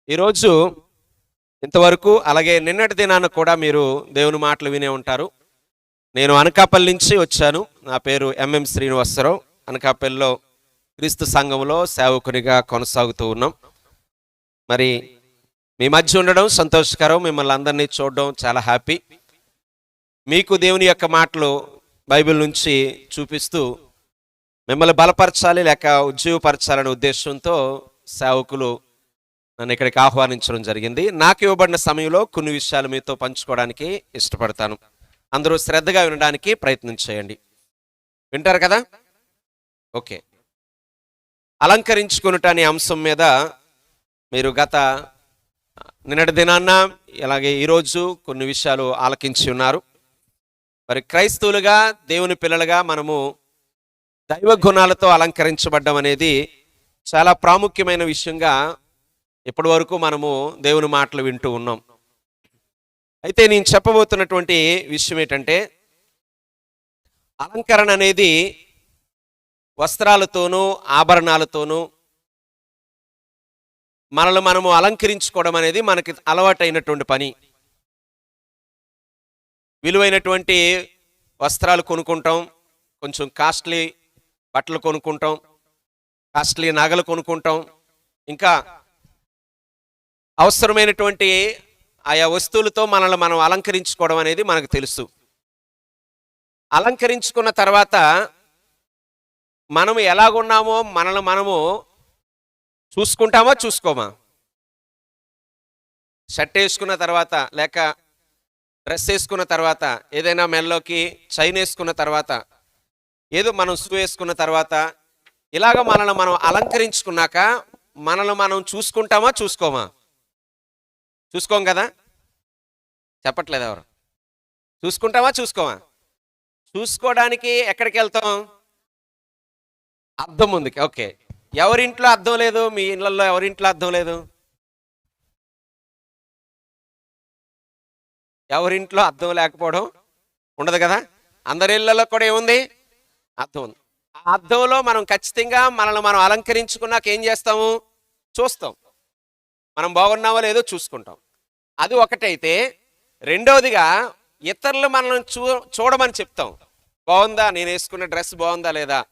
ఈరోజు ఇంతవరకు అలాగే నిన్నటి దినాన కూడా మీరు దేవుని మాటలు వినే ఉంటారు. నేను అనకాపల్లి నుంచి వచ్చాను. నా పేరు ఎంఎం శ్రీనివాసరావు. అనకాపల్లిలో క్రీస్తు సంఘంలో సేవకునిగా కొనసాగుతూ ఉన్నాం. మరి మీ మధ్య ఉండడం సంతోషకరం. మిమ్మల్ని అందరినీ చూడడం చాలా హ్యాపీ. మీకు దేవుని యొక్క మాటలు బైబిల్ నుంచి చూపిస్తూ మిమ్మల్ని బలపరచాలి లేక ఉజ్జీవపరచాలనే ఉద్దేశంతో సేవకులు నన్ను ఇక్కడికి ఆహ్వానించడం జరిగింది. నాకు ఇవ్వబడిన సమయంలో కొన్ని విషయాలు మీతో పంచుకోవడానికి ఇష్టపడతాను. అందరూ శ్రద్ధగా వినడానికి ప్రయత్నం చేయండి. వింటారు కదా? ఓకే. అలంకరించుకొనుట అనే అంశం మీద మీరు గత నిన్నటి దినాన్న అలాగే ఈరోజు కొన్ని విషయాలు ఆలకించి ఉన్నారు. మరి క్రైస్తవులుగా దేవుని పిల్లలుగా మనము దైవ గుణాలతో అలంకరించబడ్డం అనేది చాలా ప్రాముఖ్యమైన విషయంగా ఇప్పటి వరకు మనము దేవుని మాటలు వింటూ ఉన్నాం. అయితే నేను చెప్పబోతున్నటువంటి విషయం ఏంటంటే, అలంకరణ అనేది వస్త్రాలతోనూ ఆభరణాలతోనూ మనల్ని మనము అలంకరించుకోవడం అనేది మనకి అలవాటైనటువంటి పని. విలువైనటువంటి వస్త్రాలు కొనుక్కుంటాం, కొంచెం కాస్ట్లీ బట్టలు కొనుక్కుంటాం, కాస్ట్లీ నగలు కొనుక్కుంటాం, ఇంకా అవసరమైనటువంటి ఆయా వస్తువులతో మనల్ని మనం అలంకరించుకోవడం అనేది మనకు తెలుసు. అలంకరించుకున్న తర్వాత మనము ఎలాగున్నామో మనల్ని మనము చూసుకుంటామా చూసుకోమా? షర్ట్ వేసుకున్న తర్వాత లేక డ్రెస్ వేసుకున్న తర్వాత, ఏదైనా మెల్లోకి చైన్ వేసుకున్న తర్వాత, ఏదో మనం షూ వేసుకున్న తర్వాత, ఇలాగ మనల్ని మనం అలంకరించుకున్నాక మనల్ని మనం చూసుకుంటామా చూసుకోమా? చూసుకోం కదా? చెప్పట్లేదు ఎవరు? చూసుకుంటామా చూసుకోమా? చూసుకోవడానికి ఎక్కడికి వెళ్తాం? అద్దం ముందుకి. ఓకే. ఎవరింట్లో అద్దం లేదు? మీ ఇళ్ళల్లో ఎవరింట్లో అద్దం లేదు? ఎవరింట్లో అద్దం లేకపోవడం ఉండదు కదా? అందరి ఇళ్లలో కూడా ఏముంది? అద్దం ఉంది. ఆ అద్దంలో మనం ఖచ్చితంగా మనల్ని మనం అలంకరించుకున్నాక ఏం చేస్తాము? చూస్తాం. మనం బాగున్నామో లేదో చూసుకుంటాం. అది ఒకటైతే, రెండవదిగా ఇతరులు మనల్ని చూడమని చెప్తాం. బాగుందా? నేను వేసుకున్న డ్రెస్ బాగుందా లేదా?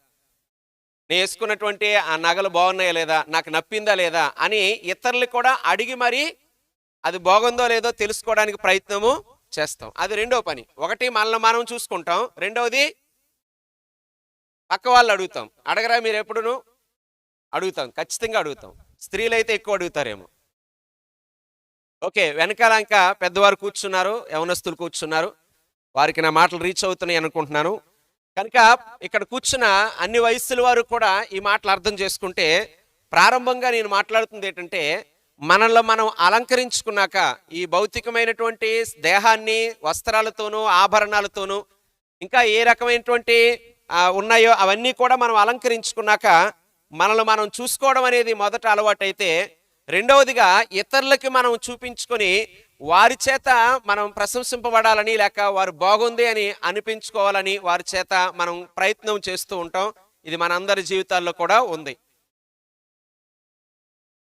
నేను వేసుకున్నటువంటి ఆ నగలు బాగున్నాయా లేదా? నాకు నప్పిందా లేదా అని ఇతరులు కూడా అడిగి మరి అది బాగుందో లేదో తెలుసుకోవడానికి ప్రయత్నము చేస్తాం. అది రెండో పని. ఒకటి మనల్ని మనం చూసుకుంటాం, రెండవది పక్క వాళ్ళు అడుగుతాం. అడగరా మీరు ఎప్పుడును? అడుగుతాం, ఖచ్చితంగా అడుగుతాం. స్త్రీలైతే ఎక్కువ అడుగుతారేమో. ఓకే. వెనకాల ఇంకా పెద్దవారు కూర్చున్నారు, యవనస్తులు కూర్చున్నారు. వారికి నా మాటలు రీచ్ అవుతున్నాయి అనుకుంటున్నాను. కనుక ఇక్కడ కూర్చున్న అన్ని వయస్సుల వారు కూడా ఈ మాటలు అర్థం చేసుకుంటే, ప్రారంభంగా నేను మాట్లాడుతుంది ఏంటంటే, మనల్ని మనం అలంకరించుకున్నాక ఈ భౌతికమైనటువంటి దేహాన్ని వస్త్రాలతోనూ ఆభరణాలతోనూ ఇంకా ఏ రకమైనటువంటి ఉన్నాయో అవన్నీ కూడా మనం అలంకరించుకున్నాక మనల్ని మనం చూసుకోవడం అనేది మొదట అలవాటైతే, రెండవదిగా ఇతరులకి మనం చూపించుకొని వారి చేత మనం ప్రశంసింపబడాలని లేక వారు బాగుంది అని అనిపించుకోవాలని వారి చేత మనం ప్రయత్నం చేస్తూ ఉంటాం. ఇది మనందరి జీవితాల్లో కూడా ఉంది.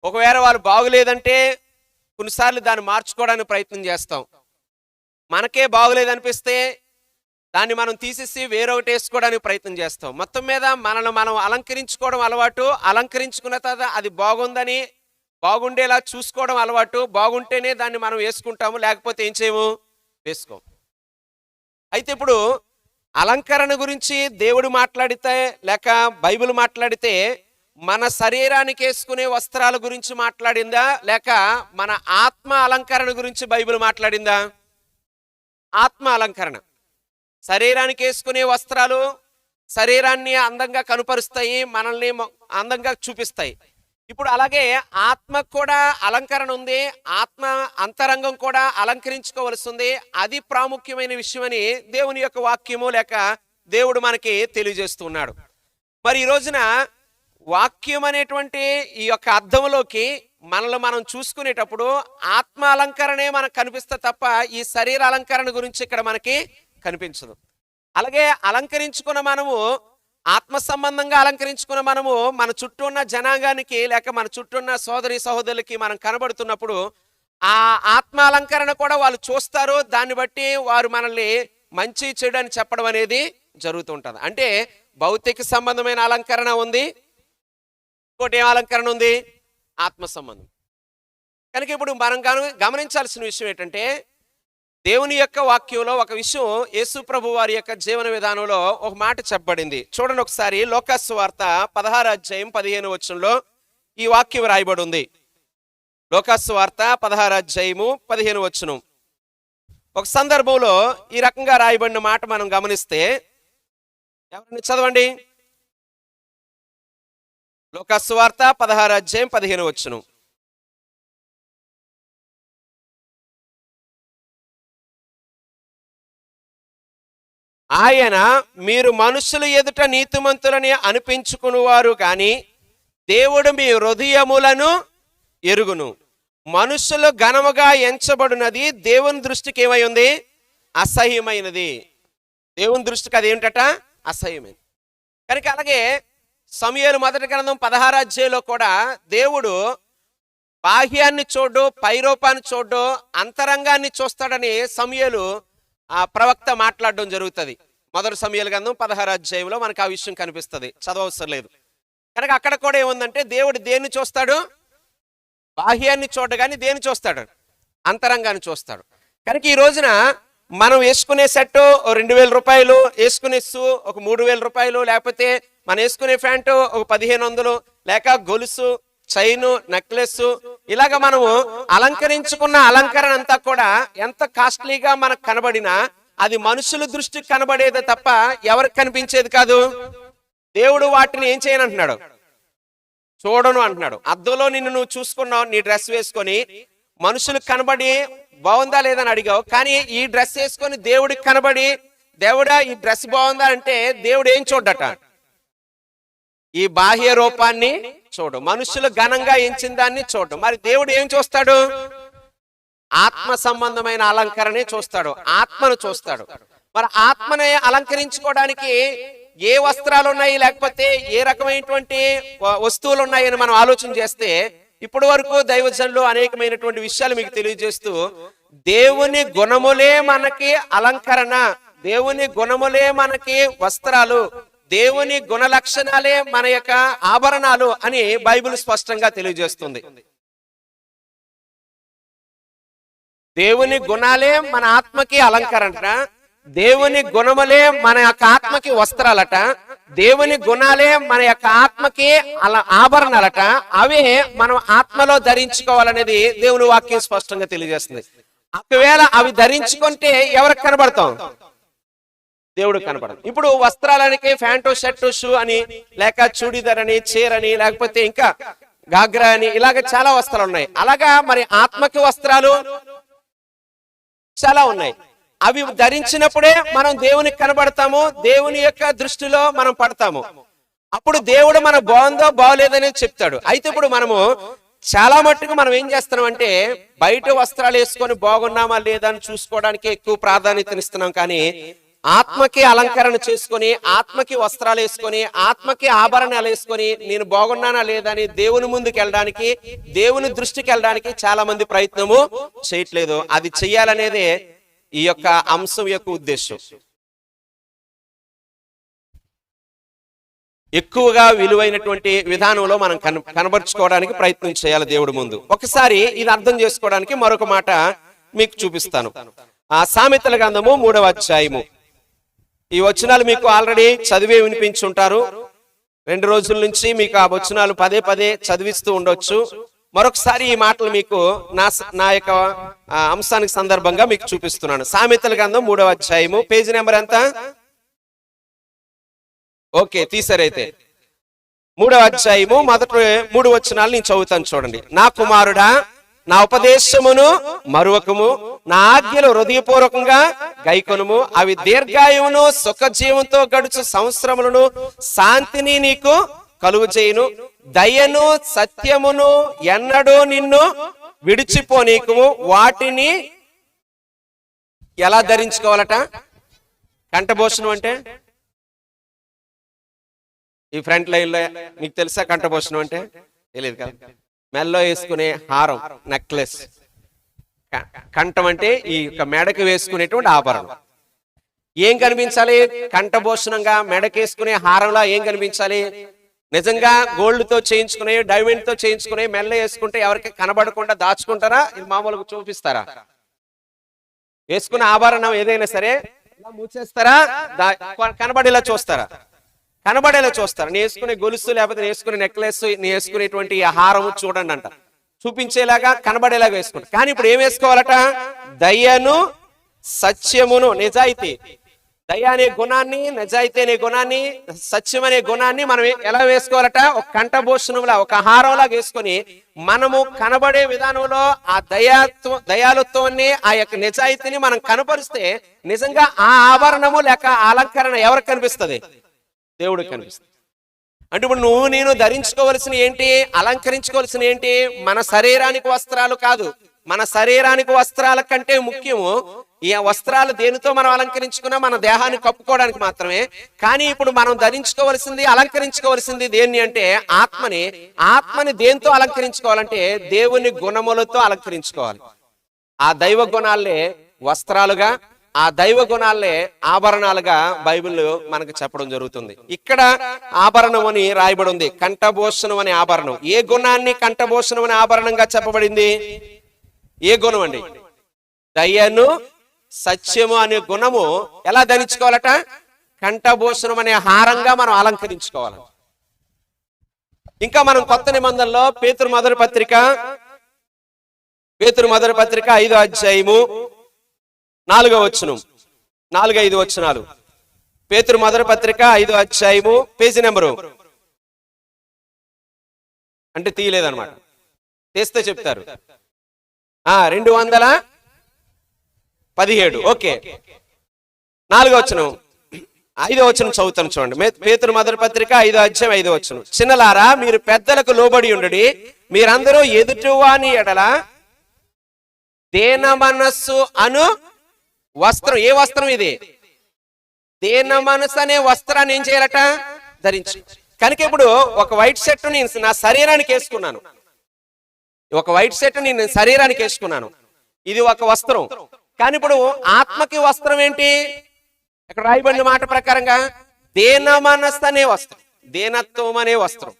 ఒకవేళ వాళ్ళు బాగులేదంటే కొన్నిసార్లు దాన్ని మార్చుకోవడానికి ప్రయత్నం చేస్తాం. మనకే బాగులేదనిపిస్తే దాన్ని మనం తీసేసి వేరొకటి వేసుకోవడానికి ప్రయత్నం చేస్తాం. మొత్తం మీద మనల్ని మనం అలంకరించుకోవడం అలవాటు. అలంకరించుకున్న తర్వాత అది బాగుందని బాగుండేలా చూసుకోవడం అలవాటు. బాగుంటేనే దాన్ని మనం వేసుకుంటాము, లేకపోతే ఏం చేయము? వేసుకోం. అయితే ఇప్పుడు అలంకరణ గురించి దేవుడు మాట్లాడితే లేక బైబిల్ మాట్లాడితే మన శరీరానికి వేసుకునే వస్త్రాల గురించి మాట్లాడిందా లేక మన ఆత్మ అలంకరణ గురించి బైబిల్ మాట్లాడిందా? ఆత్మ అలంకరణ. శరీరానికి వేసుకునే వస్త్రాలు శరీరాన్ని అందంగా కనుపరుస్తాయి, మనల్ని అందంగా చూపిస్తాయి. ఇప్పుడు అలాగే ఆత్మకు కూడా అలంకరణ ఉంది. ఆత్మ అంతరంగం కూడా అలంకరించుకోవలసి ఉంది. అది ప్రాముఖ్యమైన విషయమని దేవుని యొక్క వాక్యము లేక దేవుడు మనకి తెలియజేస్తున్నాడు. మరి ఈ రోజున వాక్యం అనేటువంటి ఈ యొక్క అర్థంలోకి మనల్ని మనం చూసుకునేటప్పుడు ఆత్మ అలంకరణే మనకు కనిపిస్తే తప్ప ఈ శరీర అలంకరణ గురించి ఇక్కడ మనకి కనిపించదు. అలాగే అలంకరించుకున్న మనము ఆత్మ సంబంధంగా అలంకరించుకున్న మనము మన చుట్టూ ఉన్న జనాంగానికి లేక మన చుట్టూ ఉన్న సోదరి సహోదరులకి మనం కనబడుతున్నప్పుడు ఆ ఆత్మ అలంకరణ కూడా వాళ్ళు చూస్తారు. దాన్ని బట్టి వారు మనల్ని మంచి చెడు అని చెప్పడం అనేది జరుగుతుంటుంది. అంటే భౌతిక సంబంధమైన అలంకరణ ఉంది, ఇంకోటి ఏం అలంకరణ ఉంది? ఆత్మ సంబంధం. కనుక ఇప్పుడు మనం గమనించాల్సిన విషయం ఏంటంటే, దేవుని యొక్క వాక్యంలో ఒక విషయం, యేసు ప్రభు వారి యొక్క జీవన విధానంలో ఒక మాట చెప్పబడింది. చూడండి ఒకసారి, లోకాసు వార్త 16 అధ్యాయం 15 వచనంలో ఈ వాక్యం రాయబడి ఉంది. లోకాసు వార్త 16 అధ్యాయము 15 వచనం. ఒక సందర్భంలో ఈ రకంగా రాయబడిన మాట మనం గమనిస్తే, ఎవరిని చదవండి. లోకాసు వార్త 16 అధ్యాయం 15 వచనం. ఆయన, మీరు మనుషుల ఎదుట నీతిమంతులని అనిపించుకునేవారు కానీ దేవుడు మీ హృదయములను ఎరుగును. మనుషులు ఘనముగా ఎంచబడినది దేవుని దృష్టికి ఏమై ఉంది? అసహ్యమైనది. దేవుని దృష్టికి అది ఏంటట? అసహ్యమైనది. కనుక అలాగే సమూయేలు మొదటి గ్రంథం 16 అధ్యాయంలో కూడా దేవుడు బాహ్యాన్ని చూడు, పైరూపాన్ని చూడు, అంతరంగాన్ని చూస్తాడని సమూయేలు ఆ ప్రవక్త మాట్లాడడం జరుగుతుంది. మొదటి సమూయేలు గ్రంథం 16 అధ్యాయంలో మనకు ఆ విషయం కనిపిస్తుంది, చదవవసరం లేదు. కనుక అక్కడ కూడా ఏముందంటే, దేవుడు దేన్ని చూస్తాడు? బాహ్యాన్ని చూడడు, కానీ దేన్ని చూస్తాడు? అంతరంగాన్ని చూస్తాడు. కనుక ఈ రోజున మనం వేసుకునే సెట్ 2000 రూపాయలు, వేసుకునే షూ ఒక 3000 రూపాయలు, లేకపోతే మనం వేసుకునే ప్యాంటు ఒక 1500, లేక గొలుసు, చైను, నెక్లెస్, ఇలాగ మనము అలంకరించుకున్న అలంకరణ అంతా కూడా ఎంత కాస్ట్లీగా మనకు కనబడినా అది మనుషుల దృష్టికి కనబడేదే తప్ప ఎవరికి కనిపించేది కాదు. దేవుడు వాటిని ఏం చేయను అంటున్నాడు? చూడను అంటున్నాడు. అద్దంలో నిన్ను నువ్వు చూసుకున్నావు, నీ డ్రెస్ వేసుకొని మనుషులకు కనబడి బాగుందా లేదని అడిగావు. కానీ ఈ డ్రెస్ వేసుకొని దేవుడికి కనబడి, దేవుడా ఈ డ్రెస్ బాగుందా అంటే దేవుడు ఏం చూడట? ఈ బాహ్య రూపాన్ని చూడు, మనుషులు ఘనంగా ఎంచిన దాన్ని చూడు. మరి దేవుడు ఏం చూస్తాడు? ఆత్మ సంబంధమైన అలంకరణే చూస్తాడు, ఆత్మను చూస్తాడు. మరి ఆత్మని అలంకరించుకోవడానికి ఏ వస్త్రాలు ఉన్నాయి, లేకపోతే ఏ రకమైనటువంటి వస్తువులు ఉన్నాయని మనం ఆలోచన చేస్తే, ఇప్పటి వరకు దైవజనులు అనేకమైనటువంటి విషయాలు మీకు తెలియజేస్తూ, దేవుని గుణములే మనకి అలంకరణ, దేవుని గుణములే మనకి వస్త్రాలు, దేవుని గుణ లక్షణాలే మన యొక్క ఆభరణాలు అని బైబిల్ స్పష్టంగా తెలియజేస్తుంది. దేవుని గుణాలే మన ఆత్మకి అలంకరణ, దేవుని గుణములే మన యొక్క ఆత్మకి వస్త్రాలట, దేవుని గుణాలే మన యొక్క ఆత్మకి ఆభరణాలట. అవే మనం ఆత్మలో ధరించుకోవాలనేది దేవుని వాక్యం స్పష్టంగా తెలియజేస్తుంది. ఒకవేళ అవి ధరించుకుంటే ఎవరికి కనబడతాం? దేవుడు కనబడదు. ఇప్పుడు వస్త్రాలనికి ప్యాంటు, షర్టు, షూ అని, లేక చూడీదార్ అని, చీర అని, లేకపోతే ఇంకా గాగ్రా అని, ఇలాగ చాలా వస్త్రాలు ఉన్నాయి. అలాగా మరి ఆత్మకి వస్త్రాలు చాలా ఉన్నాయి. అవి ధరించినప్పుడే మనం దేవునికి కనబడతాము, దేవుని యొక్క దృష్టిలో మనం పడతాము. అప్పుడు దేవుడు మన బాగుందో బాగోలేదనేది చెప్తాడు. అయితే ఇప్పుడు మనము చాలా మట్టుకు మనం ఏం చేస్తున్నాం అంటే, బయట వస్త్రాలు వేసుకొని బాగున్నామా లేదా అని చూసుకోవడానికి ఎక్కువ ప్రాధాన్యతనిస్తున్నాం. కానీ ఆత్మకి అలంకరణ చేసుకొని, ఆత్మకి వస్త్రాలు వేసుకొని, ఆత్మకి ఆభరణాలు వేసుకొని నేను బాగున్నానా లేదా అని దేవుని ముందుకు వెళ్ళడానికి, దేవుని దృష్టికి వెళ్ళడానికి చాలా మంది ప్రయత్నము చేయట్లేదు. అది చెయ్యాలనేదే ఈ యొక్క అంశం యొక్క ఉద్దేశం. ఎక్కువగా విలువైనటువంటి విధానంలో మనం కనబరుచుకోవడానికి ప్రయత్నం చేయాలి దేవుడి ముందు. ఒకసారి ఇది అర్థం చేసుకోవడానికి మరొక మాట మీకు చూపిస్తాను. సామెతల గ్రంథము 3వ అధ్యాయము. ఈ వచనాలు మీకు ఆల్రెడీ చదివే వినిపించుంటారు. 2 రోజుల నుంచి మీకు ఆ వచనాలు పదే పదే చదివిస్తూ ఉండొచ్చు. మరొకసారి ఈ మాటలు మీకు నా యొక్క అంశానికి సందర్భంగా మీకు చూపిస్తున్నాను. సామెతల గ్రంథం 3వ అధ్యాయము, పేజీ నెంబర్ ఎంత? ఓకే, తీసారైతే 3వ అధ్యాయము మొదటి 3 వచనాలు నేను చదువుతాను, చూడండి. నా కుమారుడా, నా ఉపదేశమును మరువకము, నా ఆజ్ఞలు హృదయపూర్వకంగా గైకొనుము. అవి దీర్ఘాయువును సుఖజీవంతో గడుచు సంవత్సరములను శాంతిని నీకు కలుగు చేయును. దయను సత్యమును ఎన్నడూ నిన్ను విడిచిపోనీకుము. వాటిని ఎలా ధరించుకోవాలట? కంఠభూషణం అంటే ఈ ఫ్రంట్ లైన్లో మీకు తెలుసా కంఠభూషణం అంటే? తెలియదు కదా. మెల్లో వేసుకునే హారం, నెక్లెస్. కంఠం అంటే ఈ మెడకి వేసుకునేటువంటి ఆభరణం. ఏం కనిపించాలి? కంఠభూషణంగా మెడకేసుకునే హారంలా ఏం కనిపించాలి? నిజంగా గోల్డ్ తో చేయించుకునే, డైమండ్ తో చేయించుకునే మెల్ల వేసుకుంటే ఎవరికి కనబడకుండా దాచుకుంటారా? ఇది మామూలుగా చూపిస్తారా? వేసుకున్న ఆభరణం ఏదైనా సరే ఇలా మూసేస్తారా? కనబడేలా చూస్తారా? కనబడేలా చూస్తారా? నీ వేసుకునే గొలుసు, లేకపోతే వేసుకునే నెక్లెస్, నీ వేసుకునేటువంటి హారము చూడండి అంట, చూపించేలాగా కనబడేలాగా వేసుకుంటారు. కానీ ఇప్పుడు ఏం వేసుకోవాలట? దయను, సత్యమును, నిజాయితీ. దయ అనే గుణాన్ని, నిజాయితీ అనే గుణాన్ని, సత్యం అనే గుణాన్ని మనం ఎలా వేసుకోవాలట? ఒక కంఠభూషణంలా, ఒక హారంలా వేసుకొని మనము కనబడే విధానంలో ఆ దయాలుత్వాన్ని, ఆ యొక్క నిజాయితీని మనం కనపరిస్తే నిజంగా ఆ ఆభరణము లేక అలంకరణ ఎవరికి కనిపిస్తుంది? దేవుడికి కనిపిస్తుంది. అంటే ఇప్పుడు నువ్వు నేను ధరించుకోవలసిన ఏంటి, అలంకరించుకోవాల్సిన ఏంటి? మన శరీరానికి వస్త్రాలు కాదు. మన శరీరానికి వస్త్రాల కంటే ముఖ్యము ఈ వస్త్రాలు దేనితో మనం అలంకరించుకున్నా మన దేహాన్ని కప్పుకోవడానికి మాత్రమే. కానీ ఇప్పుడు మనం ధరించుకోవలసింది, అలంకరించుకోవలసింది దేన్ని అంటే ఆత్మని. ఆత్మని దేంతో అలంకరించుకోవాలంటే దేవుని గుణములతో అలంకరించుకోవాలి. ఆ దైవ గుణాలే వస్త్రాలుగా, ఆ దైవ గుణాలే ఆభరణాలుగా బైబిల్ మనకు చెప్పడం జరుగుతుంది. ఇక్కడ ఆభరణం అని రాయబడి ఉంది, కంఠభూషణం అనే ఆభరణం. ఏ గుణాన్ని కంఠభూషణం అనే ఆభరణంగా చెప్పబడింది? ఏ గుణం అండి? దయను, సత్యము అనే గుణము ఎలా ధరించుకోవాలట? కంఠభూషణం అనే హారంగా మనం అలంకరించుకోవాలి. ఇంకా మనం కొత్త నిబంధనలో పేతురు మొదటి పత్రిక 5వ అధ్యాయము 4వ వచనం, 4-5 వచనాలు. పేతురు మొదటి పత్రిక 5వ అధ్యాయము, పేజీ నెంబరు అంటే తీయలేదన్నమాట, తీస్తే చెప్తారు. 217. ఓకే, 4వ వచనం, 5వ వచనం చదువుతాను చూడండి. పేతురు మొదటి పత్రిక 5వ అధ్యాయం 5వ వచనం. చిన్నలారా, మీరు పెద్దలకు లోబడి ఉండుడి, మీరందరూ ఎదుటివాని ఎడల దేన మనస్సు అను వస్త్రం. ఏ వస్త్రం ఇది? దేన మనస్సు అనే వస్త్రాన్ని ఏం చేయాలట? ధరించి. కనుక ఇప్పుడు ఒక వైట్ షర్ట్ నేను నా శరీరానికి వేసుకున్నాను, ఒక వైట్ షర్ట్ నేను శరీరానికి వేసుకున్నాను, ఇది ఒక వస్త్రం. కానీ ఇప్పుడు ఆత్మకి వస్త్రం ఏంటి? ఇక్కడ రాయబడిన మాట ప్రకారంగా దేన మనస్సు అనే వస్త్రం, దేనత్వం అనే వస్త్రం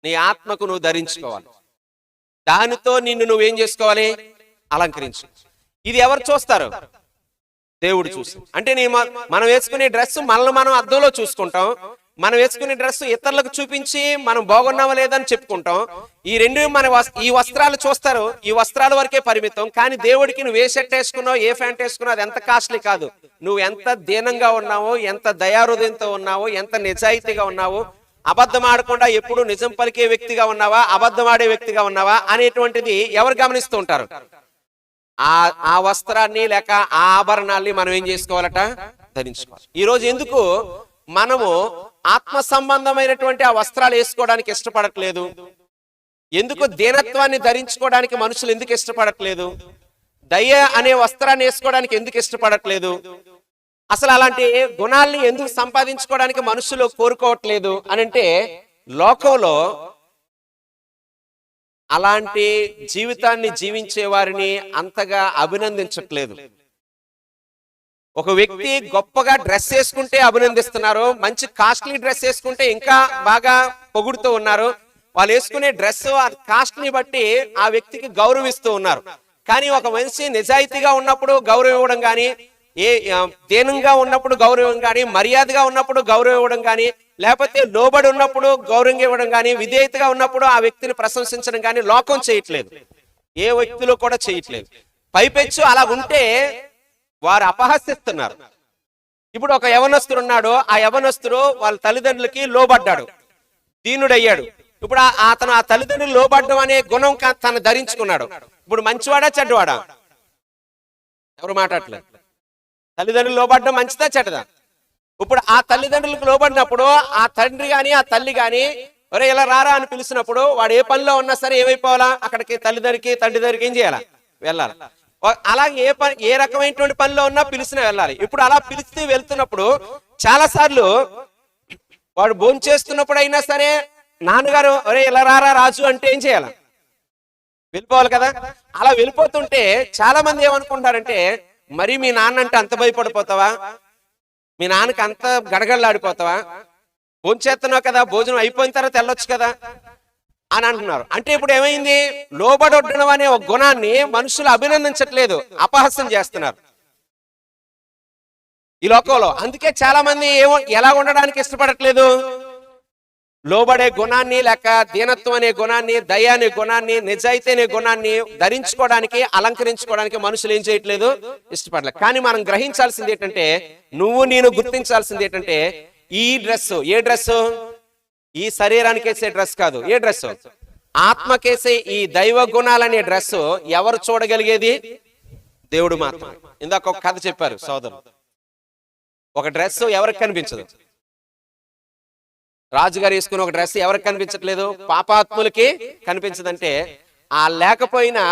నీ ఆత్మకు నువ్వు ధరించుకోవాలి. దానితో నిన్ను నువ్వేం చేసుకోవాలి? అలంకరించు. ఇది ఎవరు చూస్తారు? దేవుడు చూసి. అంటే మనం వేసుకునే డ్రెస్ మనల్ని మనం అద్దంలో చూసుకుంటాం, మనం వేసుకునే డ్రెస్ ఇతరులకు చూపించి మనం బాగున్నావా లేదని చెప్పుకుంటాం. ఈ రెండు ఈ వస్త్రాలు చూస్తారు, ఈ వస్త్రాల వరకే పరిమితం. కానీ దేవుడికి నువ్వు ఏ షర్ట్ వేసుకున్నావు, ఏ ప్యాంట్ వేసుకున్నావు, అది ఎంత కాస్ట్లీ కాదు. నువ్వు ఎంత దీనంగా ఉన్నావో, ఎంత దయాహృదయంతో ఉన్నావో, ఎంత నిజాయితీగా ఉన్నావో, అబద్ధం ఆడకుండా ఎప్పుడు నిజం పలికే వ్యక్తిగా ఉన్నావా, అబద్ధం ఆడే వ్యక్తిగా ఉన్నావా అనేటువంటిది ఎవరు గమనిస్తూ ఉంటారు? ఆ వస్త్రాన్ని లేక ఆ ఆభరణాన్ని మనం ఏం చేసుకోవాలట? ధరించుకోవాలి. ఈ రోజు ఎందుకు మనము ఆత్మ సంబంధమైనటువంటి ఆ వస్త్రాలు వేసుకోవడానికి ఇష్టపడట్లేదు? ఎందుకు దీనత్వాన్ని ధరించుకోవడానికి మనుషులు ఎందుకు ఇష్టపడట్లేదు? దయ అనే వస్త్రాన్ని వేసుకోవడానికి ఎందుకు ఇష్టపడట్లేదు? అసలు అలాంటి గుణాల్ని ఎందుకు సంపాదించుకోవడానికి మనుషులు కోరుకోవట్లేదు అనంటే, లోకంలో అలాంటి జీవితాన్ని జీవించే వారిని అంతగా అభినందించట్లేదు. ఒక వ్యక్తి గొప్పగా డ్రెస్ వేసుకుంటే అభినందిస్తున్నారు, మంచి కాస్ట్లీ డ్రెస్ వేసుకుంటే ఇంకా బాగా పొగుడుతూ ఉన్నారు. వాళ్ళు వేసుకునే డ్రెస్ ఆ కాస్ట్ ని బట్టి ఆ వ్యక్తికి గౌరవిస్తూ ఉన్నారు. కానీ ఒక మనిషి నిజాయితీగా ఉన్నప్పుడు గౌరవం ఇవ్వడం కానీ, దేనంగా ఉన్నప్పుడు గౌరవం కానీ, మర్యాదగా ఉన్నప్పుడు గౌరవం ఇవ్వడం కానీ, లేకపోతే లోబడి ఉన్నప్పుడు గౌరవం ఇవ్వడం కానీ, విధేయతగా ఉన్నప్పుడు ఆ వ్యక్తిని ప్రశంసించడం కానీ లోకం చేయట్లేదు, ఏ వ్యక్తులు కూడా చేయట్లేదు. పైపెచ్చు అలా ఉంటే వారు అపహసిస్తున్నారు. ఇప్పుడు ఒక యవనస్తుడు ఉన్నాడు, ఆ యవనస్తుడు వాళ్ళ తల్లిదండ్రులకి లోబడ్డాడు, దీనుడయ్యాడు. ఇప్పుడు అతను ఆ తల్లిదండ్రులు లోబడ్డం అనే గుణం తను ధరించుకున్నాడు. ఇప్పుడు మంచివాడా చెడ్డవాడా? ఎవరు మాట్లాడలేదు. తల్లిదండ్రులు లోబడ్డం మంచిదా చెడ్డదా? ఇప్పుడు ఆ తల్లిదండ్రులకు లోబడినప్పుడు ఆ తండ్రి గాని ఆ తల్లి గాని ఒరే ఇలా రారా అని పిలిచినప్పుడు వాడు ఏ పనిలో ఉన్నా సరే ఏమైపోవాలా? అక్కడికి తండ్రి దగ్గరికి ఏం చేయాలా? వెళ్ళాలి. అలాగే ఏ రకమైనటువంటి పనిలో ఉన్నా పిలిచినా వెళ్ళాలి. ఇప్పుడు అలా పిలిచి వెళ్తున్నప్పుడు చాలా సార్లు వాడు భోంచేస్తున్నప్పుడు అయినా సరే నాన్నగారు ఒరే ఇలా రారా రాజు అంటే ఏం చేయాలి? వెళ్ళిపోవాలి కదా. అలా వెళ్ళిపోతుంటే చాలా మంది ఏమనుకుంటారంటే, మరి మీ నాన్న అంటే అంత భయపడిపోతావా? మీ నాన్నకి అంత గడగడలాడిపోతావా? భోంచేస్తున్నావు కదా, భోజనం అయిపోయిన తర్వాత వెళ్ళొచ్చు కదా అని అంటున్నారు. అంటే ఇప్పుడు ఏమైంది? లోబడొట్టడం అనే ఒక గుణాన్ని మనుషులు అభినందించట్లేదు, అపహాస్యం చేస్తున్నారు ఈ లోకంలో. అందుకే చాలా మంది ఎలా ఉండడానికి ఇష్టపడట్లేదు? లోబడే గుణాన్ని, లేక దీనత్వం అనే గుణాన్ని, దయ అనే గుణాన్ని, నిజాయితీ అనే గుణాన్ని ధరించుకోవడానికి, అలంకరించుకోవడానికి మనుషులు ఏం చేయట్లేదు, ఇష్టపడలేదు. కానీ మనం గ్రహించాల్సింది ఏంటంటే, నేను గుర్తించాల్సింది ఏంటంటే, ఈ డ్రెస్ ఏ డ్రెస్? ఈ శరీరానికి వేసే డ్రెస్ కాదు. ఏ డ్రెస్? ఆత్మకేసే ఈ దైవ గుణాలనే డ్రెస్ ఎవరు చూడగలిగేది? దేవుడు మాత్రమే. ఇందాక ఒక కథ చెప్పారు సోదరు. ఒక డ్రెస్ ఎవరికి కనిపించదు. రాజుగారు వేసుకుని ఒక డ్రెస్ ఎవరికి కనిపించట్లేదు? పాపాత్ములకి కనిపించదంటే, ఆ లేకపోయినా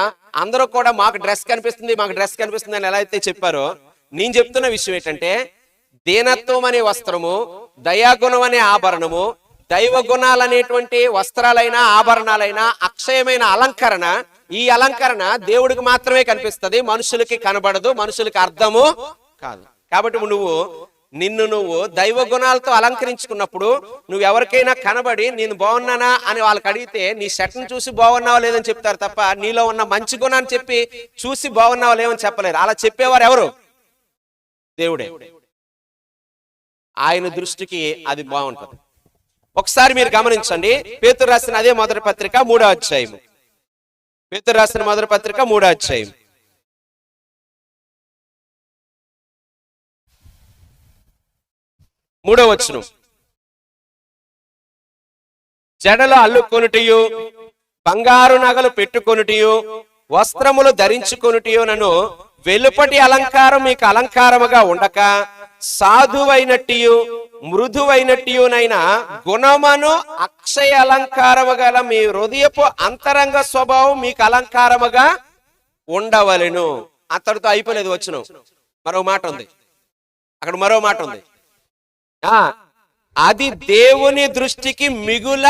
అందరూ కూడా మాకు డ్రెస్ కనిపిస్తుంది, మాకు డ్రెస్ కనిపిస్తుంది అని ఎలా అయితే చెప్పారో, నేను చెప్తున్న విషయం ఏంటంటే, దీనత్వం అనే వస్త్రము, దయాగుణం అనే ఆభరణము, దైవ గుణాలు అనేటువంటి వస్త్రాలైనా ఆభరణాలైనా అక్షయమైన అలంకరణ, ఈ అలంకరణ దేవుడికి మాత్రమే కనిపిస్తుంది, మనుషులకి కనబడదు, మనుషులకి అర్థము కాదు. కాబట్టి నువ్వు దైవ గుణాలతో అలంకరించుకున్నప్పుడు నువ్వు ఎవరికైనా కనబడి నేను బాగున్నానా అని వాళ్ళకి అడిగితే, నీ షర్ట్ను చూసి బాగున్నావా లేదని చెప్తారు తప్ప, నీలో ఉన్న మంచి గుణాన్ని చెప్పి చూసి బాగున్నావా లేవని చెప్పలేరు. అలా చెప్పేవారు ఎవరు? దేవుడే. ఆయన దృష్టికి అది బాగుంటుంది. ఒకసారి మీరు గమనించండి, పేతురు రాసిన అదే మొదటి పత్రిక 3వ అధ్యాయం. పేతురు రాసిన మొదటి పత్రిక 3వ అధ్యాయం 3వ వచనం. జడలు అల్లుకొనుటయు, బంగారు నగలు పెట్టుకొనుటయు, వస్త్రములు ధరించుకొనుటయు నన్ను వెలుపటి అలంకారం మీకు అలంకారముగా ఉండక, సాధువైనట్టియు మృదువైనట్టియునైనా గుణమును అక్షయ అలంకారము గల మీ హృదయపు అంతరంగ స్వభావం మీకు అలంకారముగా ఉండవలెను. అంతటితో అయిపోలేదు వచనం. మరో మాట ఉంది అక్కడ, మరో మాట ఉంది. అది దేవుని దృష్టికి మిగుల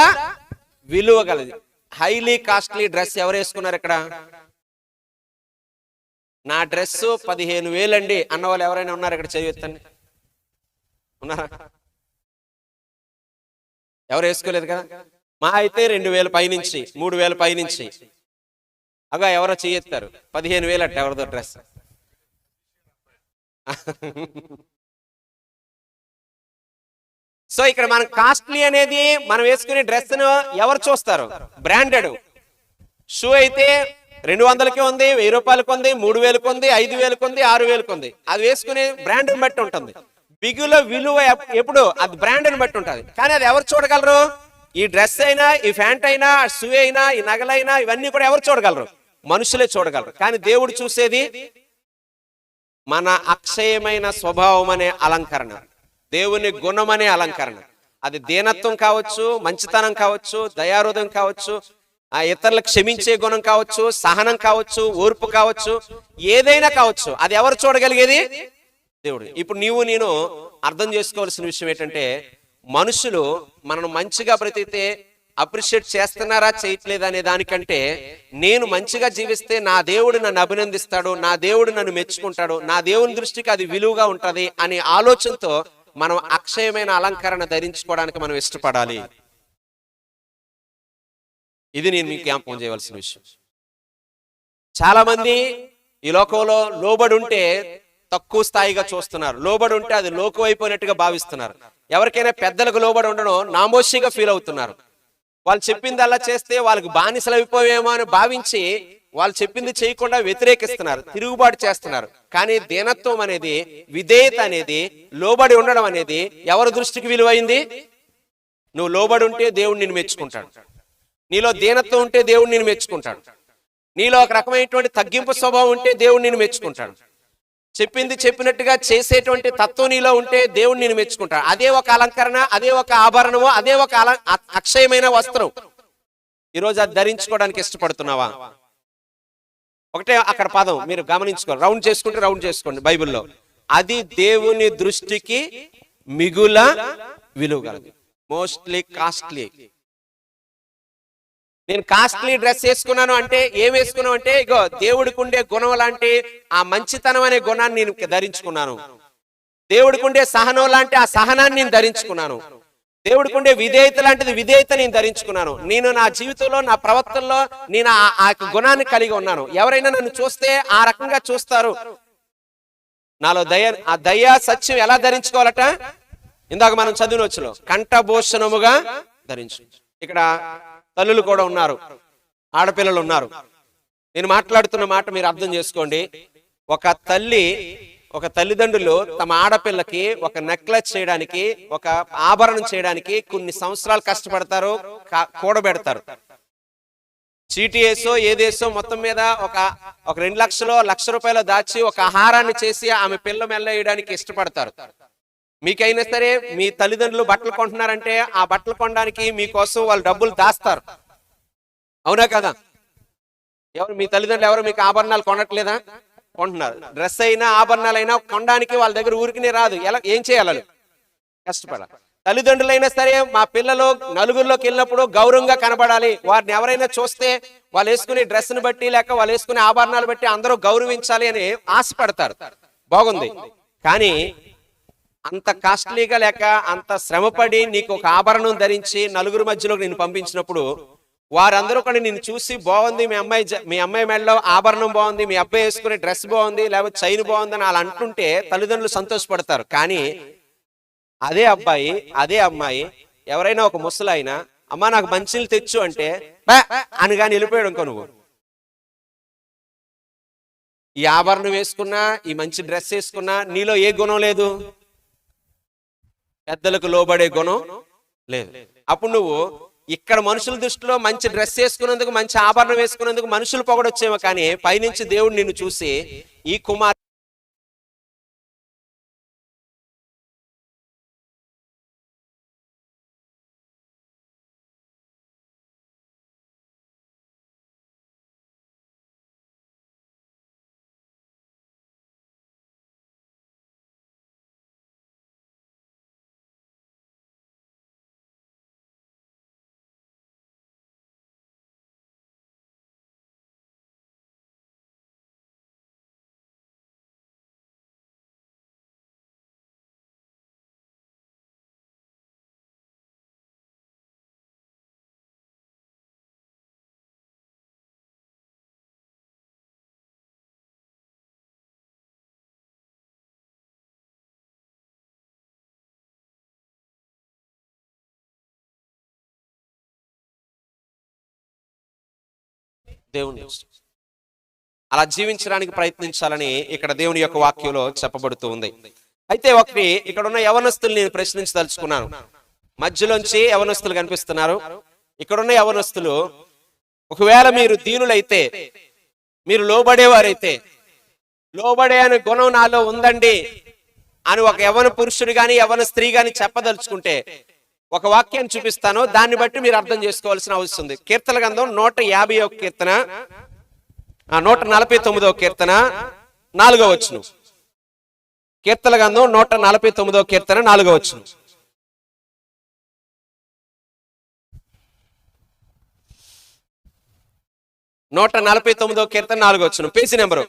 విలువ గలది. హైలీ కాస్ట్లీ డ్రెస్ ఎవరు వేసుకున్నారు ఇక్కడ? నా డ్రెస్ 15,000 అండి అన్న వాళ్ళు ఎవరైనా ఉన్నారు ఇక్కడ? చేయొద్దండి. ఉన్నారా? ఎవరు వేసుకోలేదు కదా. మా అయితే 2,000 పైనుంచి 3,000 పైనుంచి అగా ఎవరో చేయెత్తారు. 15,000 అట్ట ఎవరిదో డ్రెస్. సో ఇక్కడ మనం కాస్ట్లీ అనేది మనం వేసుకునే డ్రెస్ ను ఎవరు చూస్తారు? బ్రాండెడ్ షూ అయితే 200కి ఉంది, 1000 రూపాయలకు ఉంది, 3,000కి ఉంది, 5,000కి ఉంది, 6,000కి ఉంది. అది వేసుకునే బ్రాండ్ని బట్టి ఉంటుంది. బిగుల విలువ ఎప్పుడు అది బ్రాండ్ని బట్టి ఉంటుంది. కానీ అది ఎవరు చూడగలరు? ఈ డ్రెస్ అయినా, ఈ ప్యాంట్ అయినా, షూ అయినా, ఈ నగలైనా, ఇవన్నీ కూడా ఎవరు చూడగలరు? మనుషులే చూడగలరు. కానీ దేవుడు చూసేది మన అక్షయమైన స్వభావం అనే అలంకరణ, దేవుని గుణం అనే అలంకరణ. అది దీనత్వం కావచ్చు, మంచితనం కావచ్చు, దయాహృదయం కావచ్చు, ఆ ఇతరులకు క్షమించే గుణం కావచ్చు, సహనం కావచ్చు, ఓర్పు కావచ్చు, ఏదైనా కావచ్చు. అది ఎవరు చూడగలిగేది? దేవుడు. ఇప్పుడు నేను అర్థం చేసుకోవాల్సిన విషయం ఏంటంటే, మనుషులు మనం మంచిగా బ్రతికితే అప్రిషియేట్ చేస్తున్నారా చేయట్లేదా అనే దానికంటే, నేను మంచిగా జీవిస్తే నా దేవుడు నన్ను అభినందిస్తాడు, నా దేవుడు నన్ను మెచ్చుకుంటాడు, నా దేవుని దృష్టికి అది విలువగా ఉంటది అనే ఆలోచనతో మనం అక్షయమైన అలంకరణ ధరించుకోవడానికి మనం ఇష్టపడాలి. ఇది నేను మీకు జ్ఞాపకం చేయవలసిన విషయం. చాలా మంది ఈ లోకంలో లోబడి ఉంటే తక్కువ స్థాయిగా చూస్తున్నారు. లోబడి ఉంటే అది లోకువైపోయినట్టుగా భావిస్తున్నారు. ఎవరికైనా పెద్దలకు లోబడి ఉండడం నామోషిగా ఫీల్ అవుతున్నారు. వాళ్ళు చెప్పింది అలా చేస్తే వాళ్ళకి బానిసలు అయిపోయేమో అని భావించి వాళ్ళు చెప్పింది చేయకుండా వ్యతిరేకిస్తున్నారు, తిరుగుబాటు చేస్తున్నారు. కానీ దీనత్వం అనేది, విధేయత అనేది, లోబడి ఉండడం అనేది ఎవరి దృష్టికి విలువైంది? నువ్వు లోబడి ఉంటే దేవుడు నిన్ను మెచ్చుకుంటాడు. నీలో దీనత్వం ఉంటే దేవుడు నిన్ను మెచ్చుకుంటాడు. నీలో ఒక రకమైనటువంటి తగ్గింపు స్వభావం ఉంటే దేవుడు నిన్ను మెచ్చుకుంటాడు. చెప్పింది చెప్పినట్టుగా చేసేటువంటి తత్వం నీలో ఉంటే దేవుడు నిన్ను మెచ్చుకుంటాడు. అదే ఒక అలంకరణ, అదే ఒక ఆభరణము, అదే ఒక అక్షయమైన వస్త్రం. ఈరోజు అది ధరించుకోవడానికి ఇష్టపడుతున్నావా? ఒకటే అక్కడ పదం మీరు గమనించుకోవాలి. రౌండ్ చేసుకోండి బైబిల్లో. అది దేవుని దృష్టికి మిగుల విలువ గలదు. Mostly costly. నేను కాస్ట్లీ డ్రెస్ వేసుకున్నాను అంటే ఏం వేసుకున్నావు అంటే, ఇగో దేవుడికి ఉండే గుణం లాంటి ఆ మంచితనం అనే గుణాన్ని నేను ధరించుకున్నాను. దేవుడికి ఉండే సహనం లాంటి ఆ సహనాన్ని నేను ధరించుకున్నాను. దేవుడికి ఉండే విధేయత లాంటిది విధేయత నేను ధరించుకున్నాను. నేను నా జీవితంలో, నా ప్రవర్తనలో నేను ఆ గుణాన్ని కలిగి ఉన్నాను. ఎవరైనా నన్ను చూస్తే ఆ రకంగా చూస్తారు. నాలో ఆ దయ సత్యం ఎలా ధరించుకోవాలట? ఇందాక మనం చదివినొచ్చులో కంఠభూషణముగా ధరించు. ఇక్కడ తల్లులు కూడా ఉన్నారు, ఆడపిల్లలు ఉన్నారు. నేను మాట్లాడుతున్న మాట మీరు అర్థం చేసుకోండి. ఒక తల్లిదండ్రులు తమ ఆడపిల్లకి ఒక నెక్లెస్ చేయడానికి, ఒక ఆభరణం చేయడానికి కొన్ని సంవత్సరాలు కష్టపడతారు, కూడబెడతారు. చీటీ వేసో ఏదేసో మొత్తం మీద ఒక 2 లక్షలు, ₹1,00,000 దాచి ఒక ఆహారాన్ని చేసి ఆమె పిల్ల మెల్ల వేయడానికి ఇష్టపడతారు. మీకైనా సరే మీ తల్లిదండ్రులు బట్టలు కొంటున్నారంటే ఆ బట్టలు కొనడానికి మీకోసం వాళ్ళు డబ్బులు దాస్తారు. అవునా కదా? మీ తల్లిదండ్రులు ఎవరు మీకు ఆభరణాలు కొనట్లేదా? కొంటున్నారు. డ్రెస్ అయినా ఆభరణాలైనా కొనడానికి వాళ్ళ దగ్గర ఊరికినే రాదు. ఏం చేయాలి? కష్టపడాలి. తల్లిదండ్రులైనా సరే మా పిల్లలు నలుగురిలోకి వెళ్ళినప్పుడు గౌరవంగా కనబడాలి. వారిని ఎవరైనా చూస్తే వాళ్ళు వేసుకునే డ్రెస్ని బట్టి లేక వాళ్ళు వేసుకునే ఆభరణాలు బట్టి అందరూ గౌరవించాలి అని ఆశపడతారు. బాగుంది. కానీ అంత కాస్ట్లీగా లేక అంత శ్రమపడి నీకు ఒక ఆభరణం ధరించి నలుగురు మధ్యలోకి నేను పంపించినప్పుడు వారందరూ కూడా నిన్ను చూసి బాగుంది, మీ అమ్మాయి మెడలో ఆభరణం బాగుంది, మీ అబ్బాయి వేసుకునే డ్రెస్ బాగుంది, లేకపోతే చైన్ బాగుంది అని వాళ్ళు అంటుంటే తల్లిదండ్రులు సంతోషపడతారు. కానీ అదే అబ్బాయి, అదే అమ్మాయి ఎవరైనా ఒక ముసలాయన అమ్మా నాకు మంచినీళ్ళు తెచ్చు అంటే అని కానీ వెళ్ళిపోయాడు ఇంకో నువ్వు. ఈ ఆభరణం వేసుకున్నా, ఈ మంచి డ్రెస్ వేసుకున్నా నీలో ఏ గుణం లేదు? పెద్దలకు లోబడే గుణం లేదు. అప్పుడు నువ్వు ఇక్కడ మనుషుల దృష్టిలో మంచి డ్రెస్ వేసుకున్నందుకు, మంచి ఆభరణం వేసుకున్నందుకు మనుషులు పొగడొచ్చేమో, కానీ పైనుంచి దేవుడు నిన్ను చూసి ఈ కుమార్ దేవుని అలా జీవించడానికి ప్రయత్నించాలని ఇక్కడ దేవుని యొక్క వాక్యంలో చెప్పబడుతూ ఉంది. అయితే ఇక్కడ ఉన్న యవనస్తులు నేను ప్రశ్నించదలుచుకున్నాను. మధ్యలోంచి యవనస్తులు కనిపిస్తున్నారు. ఇక్కడున్న యవనస్తులు, ఒకవేళ మీరు దీనులైతే, మీరు లోబడేవారైతే, లోబడే అనే గుణం నాలో ఉందండి అని ఒక యవన పురుషుడు గాని యవన స్త్రీ గాని చెప్పదలుచుకుంటే ఒక వాక్యాన్ని చూపిస్తాను. దాన్ని బట్టి మీరు అర్థం చేసుకోవాల్సిన అవసరం ఉంది. కీర్తన గ్రంథం 150వ కీర్తన, 149వ కీర్తన 4వ వచనం. కీర్తన గ్రంథం 149వ కీర్తన 4వ వచనం. నూట 49వ కీర్తన 4వ వచనం. Page number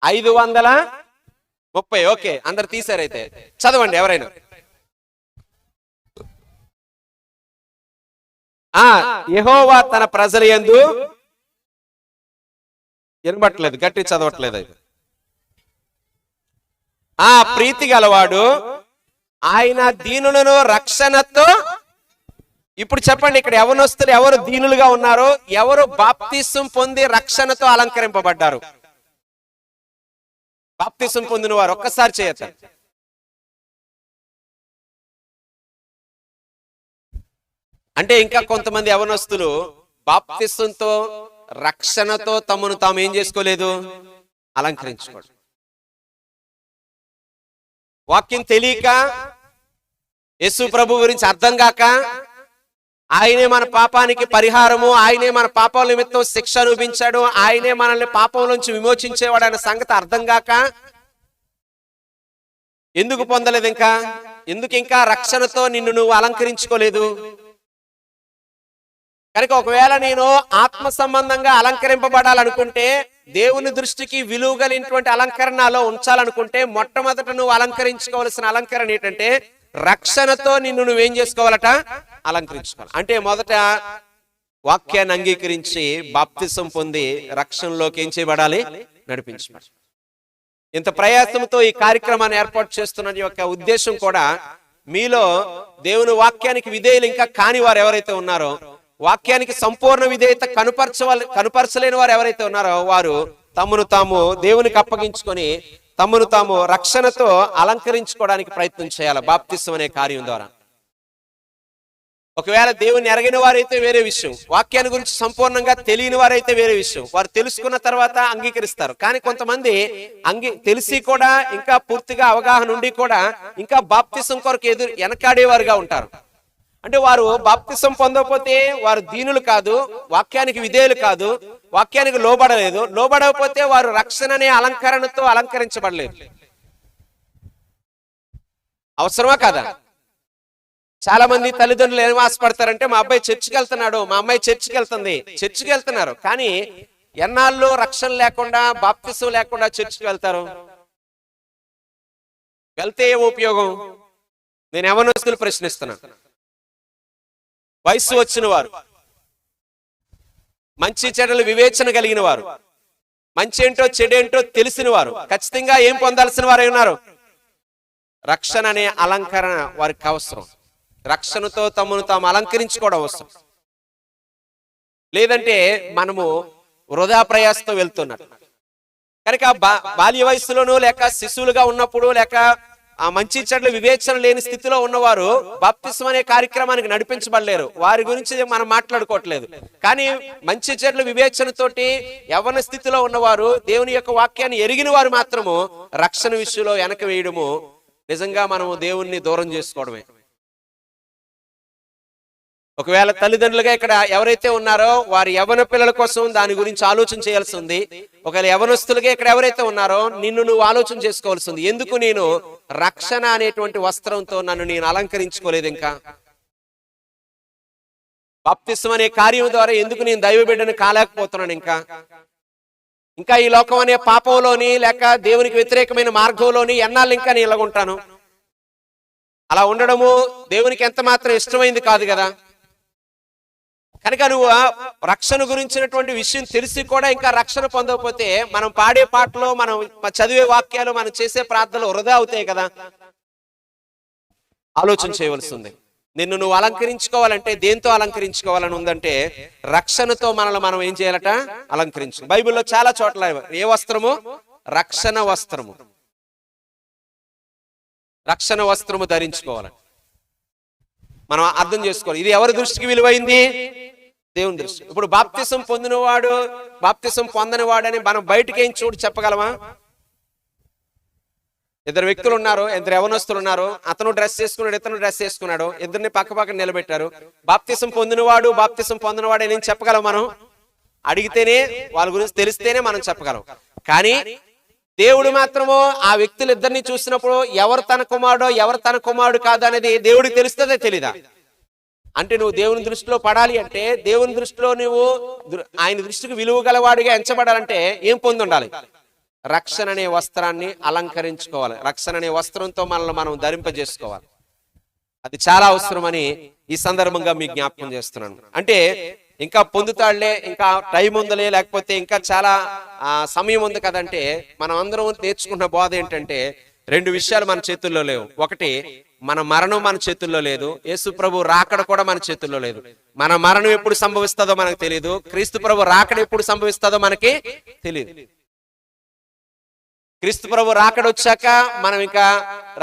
530. ఓకే, అందరు తీసారైతే చదవండి ఎవరైనా. యెహోవా తన ప్రజల యందు వినబట్లేదు, గట్టి చదవట్లేదు. ప్రీతి గలవాడు, ఆయన దీనులను రక్షణతో. ఇప్పుడు చెప్పండి, ఇక్కడ యవనస్తులు ఎవరు దీనులుగా ఉన్నారో, ఎవరు బాప్తిసం పొంది రక్షణతో అలంకరింపబడ్డారు? బాప్తిసం పొందిన వారు ఒక్కసారి చేయొచ్చు. అంటే ఇంకా కొంతమంది యవనస్తులు బాప్తిసంతో రక్షణతో తమను తాము ఏం చేసుకోలేదు, అలంకరించుకోడు. వాక్యం తెలియక, యేసు ప్రభు గురించి అర్థం కాక, ఆయనే మన పాపానికి పరిహారము, ఆయనే మన పాపాల నిమిత్తం శిక్ష అనుభవించాడు, ఆయనే మనల్ని పాపం నుంచి విమోచించేవాడు అనే సంగతి అర్థం కాక ఎందుకు పొందలేదు? ఇంకా ఎందుకు ఇంకా రక్షణతో నిన్ను నువ్వు అలంకరించుకోలేదు? కనుక ఒకవేళ నేను ఆత్మ సంబంధంగా అలంకరింపబడాలనుకుంటే, దేవుని దృష్టికి విలువ కలిగినటువంటి అలంకరణలో ఉంచాలనుకుంటే, మొట్టమొదట నువ్వు అలంకరించుకోవాల్సిన అలంకరణ ఏంటంటే రక్షణతో నిన్ను నువ్వేం చేసుకోవాలట? అలంకరించుకోవాలి. అంటే మొదట వాక్యాన్ని అంగీకరించి బాప్తిసం పొంది రక్షణలోకి ఏం చేయబడాలి? నడిపించబడాలి. ఇంత ప్రయాసంతో ఈ కార్యక్రమాన్ని ఏర్పాటు చేస్తున్న యొక్క ఉద్దేశం కూడా, మీలో దేవుని వాక్యానికి విధేయులు ఇంకా కాని వారు ఎవరైతే ఉన్నారో, వాక్యానికి సంపూర్ణ విధేయత కనుపరచలేని వారు ఎవరైతే ఉన్నారో, వారు తమను తాము దేవునికి అప్పగించుకొని తమను తాము రక్షణతో అలంకరించుకోవడానికి ప్రయత్నం చేయాలి బాప్తిసం అనే కార్యం ద్వారా. ఒకవేళ దేవుని ఎరగిన వారైతే వేరే విషయం, వాక్యాన్ని గురించి సంపూర్ణంగా తెలియని వారైతే వేరే విషయం. వారు తెలుసుకున్న తర్వాత అంగీకరిస్తారు. కానీ కొంతమంది తెలిసి కూడా, ఇంకా పూర్తిగా అవగాహన ఉండి కూడా ఇంకా బాప్తిసం కొరకు వెనకాడేవారుగా ఉంటారు. అంటే వారు బాప్తిసం పొందకపోతే వారు దీనులు కాదు, వాక్యానికి విధేయులు కాదు, వాక్యానికి లోబడలేదు. లోబడకపోతే వారు రక్షణ అనే అలంకరణతో అలంకరించబడలేదు. అవసరమా కాదా? చాలా మంది తల్లిదండ్రులు ఏం ఆశపడతారంటే, మా అబ్బాయి చర్చికి వెళ్తున్నాడు, మా అమ్మాయి చర్చికి వెళ్తుంది, చర్చికి వెళ్తున్నారు. కానీ ఎన్నాళ్ళు రక్షణ లేకుండా, బాప్తిసం లేకుండా చర్చికి వెళ్తారు? వెళ్తే ఏం ఉపయోగం? నేను యవ్వనస్తులు ప్రశ్నిస్తున్నా. వయస్సు వచ్చిన వారు, మంచి చెడులు వివేచన కలిగిన వారు, మంచి ఏంటో చెడేంటో తెలిసిన వారు ఖచ్చితంగా ఏం పొందాల్సిన వారు ఉన్నారు? రక్షణ అనే అలంకరణ వారికి అవసరం. రక్షణతో తమను తాము అలంకరించుకోవడం అవసరం. లేదంటే మనము వృధా ప్రయాసతో వెళ్తున్నారు. కనుక బాల్య వయసులోనూ లేక శిశువులుగా ఉన్నప్పుడు లేక ఆ మంచి చెడ్ల వివేచన లేని స్థితిలో ఉన్నవారు బాప్తిసం అనే కార్యక్రమానికి నడిపించబడలేరు. వారి గురించి మనం మాట్లాడుకోవట్లేదు. కానీ మంచి చెడ్ల వివేచనతోటి యవ్వన స్థితిలో ఉన్నవారు, దేవుని యొక్క వాక్యాన్ని ఎరిగిన వారు మాత్రము రక్షణ విషయంలో వెనక వేయడము నిజంగా మనము దేవుణ్ణి దూరం చేసుకోవడమే. ఒకవేళ తల్లిదండ్రులుగా ఇక్కడ ఎవరైతే ఉన్నారో వారి యవ్వన పిల్లల కోసం దాని గురించి ఆలోచన చేయాల్సి ఉంది. ఒకవేళ యవ్వనస్తులుగా ఇక్కడ ఎవరైతే ఉన్నారో నిన్ను నువ్వు ఆలోచన చేసుకోవాల్సి ఉంది. ఎందుకు నేను రక్షణ అనేటువంటి వస్త్రంతో నన్ను నేను అలంకరించుకోలేదు? బాప్తిసం అనే కార్యం ద్వారా ఎందుకు నేను దైవ బిడ్డను కాలేకపోతున్నాను? ఇంకా ఈ లోకం అనే పాపంలోని లేక దేవునికి వ్యతిరేకమైన మార్గంలోని ఎన్నాళ్ళు ఇంకా నేను ఇలాగుంటాను? అలా ఉండడము దేవునికి ఎంత మాత్రం ఇష్టమైంది కాదు కదా. కనుక నువ్వు రక్షణ గురించినటువంటి విషయం తెలిసి కూడా ఇంకా రక్షణ పొందకపోతే మనం పాడే పాటలో, మనం చదివే వాక్యాలు, మనం చేసే ప్రార్థనలు వృధా అవుతాయి కదా. ఆలోచన చేయవలసి ఉంది. నిన్ను నువ్వు అలంకరించుకోవాలంటే దేంతో అలంకరించుకోవాలని ఉందంటే రక్షణతో మనల్ని మనం ఏం చేయాలట? అలంకరించు. బైబిల్లో చాలా చోట్ల ఏ వస్త్రము? రక్షణ వస్త్రము. రక్షణ వస్త్రము ధరించుకోవాలి. మనం అర్థం చేసుకోవాలి. ఇది ఎవరి దృష్టికి విలువైంది? దేవుని దృష్టి. ఇప్పుడు బాప్తిసం పొందినవాడు, బాప్తిసం పొందనివాడని మనం బయటకి ఏం చూడు చెప్పగలమా? ఇద్దరు వ్యక్తులు ఉన్నారు, ఇద్దరు యవనస్తులు ఉన్నారు. అతను డ్రెస్ చేసుకున్నాడు, ఇతను డ్రెస్ చేసుకున్నాడు. ఇద్దరిని పక్క పక్కన నిలబెట్టారు. బాప్తిసం పొందినవాడు, బాప్తిసం పొందినవాడు అని చెప్పగలం మనం? అడిగితేనే, వాళ్ళ గురించి తెలిస్తేనే మనం చెప్పగలం. కానీ దేవుడు మాత్రము ఆ వ్యక్తులు ఇద్దరిని చూసినప్పుడు ఎవరు తన కుమారుడో ఎవరు తన కుమారుడు కాదు అనేది దేవుడికి తెలుస్తుందే తెలీదా? అంటే నువ్వు దేవుని దృష్టిలో పడాలి అంటే, దేవుని దృష్టిలో నువ్వు ఆయన దృష్టికి విలువ గలవాడిగా ఎంచబడాలంటే ఏం పొంది ఉండాలి? రక్షణ అనే వస్త్రాన్ని అలంకరించుకోవాలి. రక్షణ అనే వస్త్రంతో మనల్ని మనం ధరింపజేసుకోవాలి. అది చాలా అవసరమని ఈ సందర్భంగా మీకు జ్ఞాపకం చేస్తున్నాను. అంటే ఇంకా పొందుతాళ్లే, ఇంకా టైం ఉందలే, లేకపోతే ఇంకా చాలా సమయం ఉంది కదంటే, మనం అందరం నేర్చుకున్న బోధ ఏంటంటే రెండు విషయాలు మన చేతుల్లో లేవు. ఒకటి, మన మరణం మన చేతుల్లో లేదు. యేసు ప్రభు రాకడ కూడా మన చేతుల్లో లేదు. మన మరణం ఎప్పుడు సంభవిస్తుందో మనకు తెలియదు. క్రీస్తు ప్రభు రాకడ ఎప్పుడు సంభవిస్తుందో మనకి తెలియదు. క్రీస్తు ప్రభు రాకడ వచ్చాక మనం ఇంకా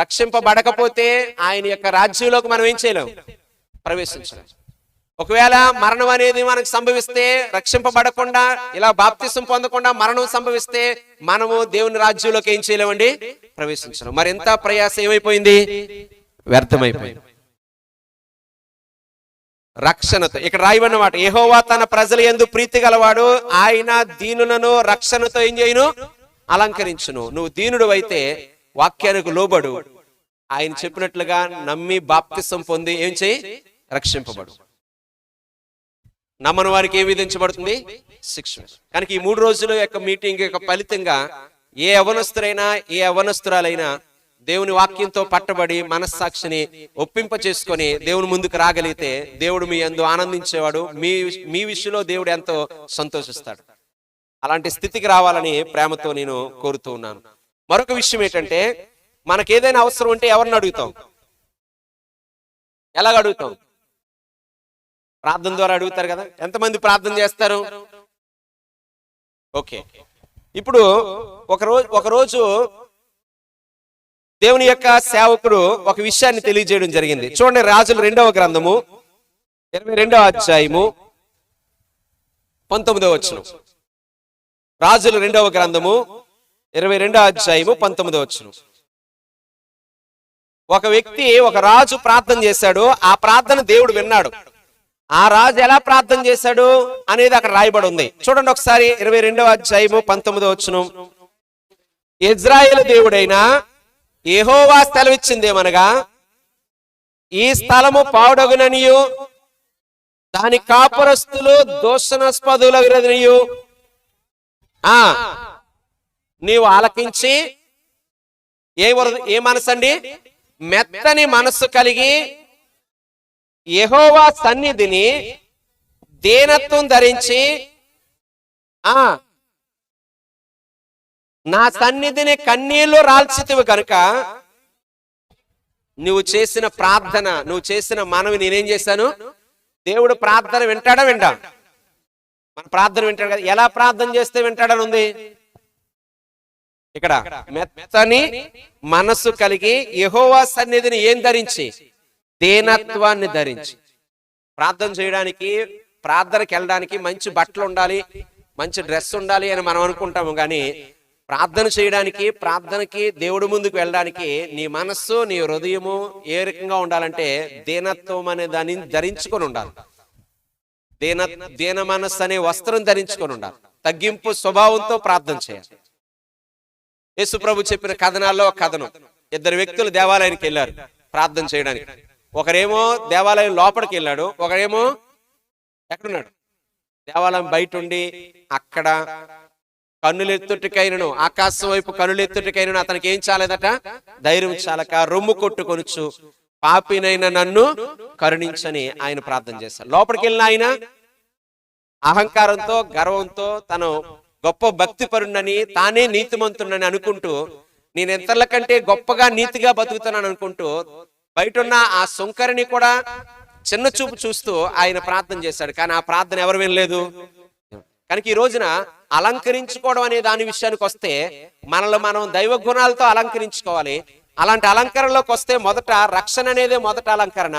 రక్షింపబడకపోతే ఆయన యొక్క రాజ్యంలోకి మనం ఏం చేయలేం? ప్రవేశించలేం. ఒకవేళ మరణం అనేది మనకు సంభవిస్తే, రక్షింపబడకుండా ఇలా బాప్తిసం పొందకుండా మరణం సంభవిస్తే మనము దేవుని రాజ్యంలోకి ఏం చేయలేమండి? ప్రవేశించలేం. మరి ఎంత ప్రయాసం ఏమైపోయింది? వ్యర్థమైపోయింది. రక్షణతో ఇక్కడ రాయబడినమాట, యెహోవా తన ప్రజల యందు ప్రీతి గలవాడు, ఆయన దీనులను రక్షణతో ఏం చేయును? అలంకరించును. నువ్వు దీనుడు అయితే వాక్యానికి లోబడు, ఆయన చెప్పినట్లుగా నమ్మి బాప్తిసం పొంది ఏం చేయి, రక్షింపబడు. నమ్మని వారికి ఏం విధించబడుతుంది, శిక్ష. కనుక ఈ 3 రోజుల యొక్క మీటింగ్ యొక్క ఫలితంగా ఏ యవనస్తురైనా ఏ యవనస్తురాలైనా దేవుని వాక్యంతో పట్టబడి మనస్సాక్షిని ఒప్పింప చేసుకొని దేవుని ముందుకు రాగలిగితే దేవుడు మీ యందు ఆనందించేవాడు. మీ విషయంలో దేవుడు ఎంతో సంతోషిస్తాడు. అలాంటి స్థితికి రావాలని ప్రేమతో నేను కోరుతూ ఉన్నాను. మరొక విషయం ఏంటంటే, మనకేదైనా అవసరం ఉంటే ఎవరిని అడుగుతాం? ఎలాగ అడుగుతాం? ప్రార్థన ద్వారా అడుగుతారు కదా. ఎంతమంది ప్రార్థన చేస్తారు? ఓకే. ఇప్పుడు ఒకరోజు దేవుని యొక్క సేవకుడు ఒక విషయాన్ని తెలియజేయడం జరిగింది. చూడండి, రాజుల 2వ గ్రంథము 22వ అధ్యాయము 19వ వచనం. రాజుల 2వ గ్రంథము 22వ అధ్యాయము 19వ వచనం. ఒక రాజు ప్రార్థన చేశాడు. ఆ ప్రార్థన దేవుడు విన్నాడు. ఆ రాజు ఎలా ప్రార్థన చేశాడు అనేది అక్కడ రాయబడి ఉంది. చూడండి ఒకసారి 22వ అధ్యాయము 19వ వచనం. ఇజ్రాయేలు దేవుడైన యెహోవా సెలవిచ్చిందేమనగా, ఈ స్థలము పాడగుననియు దాని కాపురస్తులు దూషణాస్పదులగుననియు నీవు ఆలకించి ఏ మనసండి, మెత్తని మనస్సు కలిగి యెహోవా సన్నిధిని దీనత్వం ధరించి నా సన్నిధిని కన్నీళ్లు రాల్చితివి కనుక నువ్వు చేసిన ప్రార్థన, నువ్వు చేసిన మనవి నేనేం చేశాను. దేవుడు ప్రార్థన వింటాడా? మన ప్రార్థన వింటాడు కదా. ఎలా ప్రార్థన చేస్తే వింటాడని ఉంది ఇక్కడ. మెత్తని మనస్సు కలిగి యెహోవా సన్నిధిని ఏం ధరించి, దీనత్వాన్ని ధరించి. ప్రార్థన చేయడానికి, ప్రార్థనకి వెళ్ళడానికి మంచి బట్టలు ఉండాలి, మంచి డ్రెస్ ఉండాలి అని మనం అనుకుంటాము. కానీ ప్రార్థన చేయడానికి, ప్రార్థనకి దేవుడి ముందుకు వెళ్ళడానికి నీ మనస్సు, నీ హృదయము ఏ రకంగా ఉండాలంటే దీనత్వం అనే దాన్ని ధరించుకొని ఉండాలి. దీన మనస్సు అనే వస్త్రం ధరించుకొని ఉండాలి. తగ్గింపు స్వభావంతో ప్రార్థన చేయాలి. యేసు ప్రభు చెప్పిన కథనాల్లో ఒక కథనం. 2 వ్యక్తులు దేవాలయానికి వెళ్ళారు ప్రార్థన చేయడానికి. ఒకరేమో దేవాలయం లోపలికి వెళ్ళాడు, ఒకరేమో ఎక్కడున్నాడు, దేవాలయం బయట ఉండి అక్కడ కన్నులెత్తుటికైనను, ఆకాశం వైపు కన్నులెత్తుటికైనను అతనికి ఏం చాలేదట, ధైర్యం చాలక రొమ్ము కొట్టుకొనుచు పాపినైన నన్ను కరుణించని ఆయన ప్రార్థన చేశాడు. లోపలికి వెళ్ళిన ఆయన అహంకారంతో, గర్వంతో, తను గొప్ప భక్తిపరుణ్ణని, తానే నీతిమంతుడని అనుకుంటూ, నేను ఎంతల కంటే గొప్పగా నీతిగా బతుకుతున్నాను అనుకుంటూ బయట ఉన్న ఆ సుంకరిని కూడా చిన్న చూపు చూస్తూ ఆయన ప్రార్థన చేశాడు. కానీ ఆ ప్రార్థన ఎవరు వినలేదు. కనుక ఈ రోజున అలంకరించుకోవడం అనే దాని విషయానికి వస్తే మనల్ని మనం దైవ గుణాలతో అలంకరించుకోవాలి. అలాంటి అలంకరణలోకి వస్తే మొదట రక్షణ అనేదే మొదట అలంకరణ.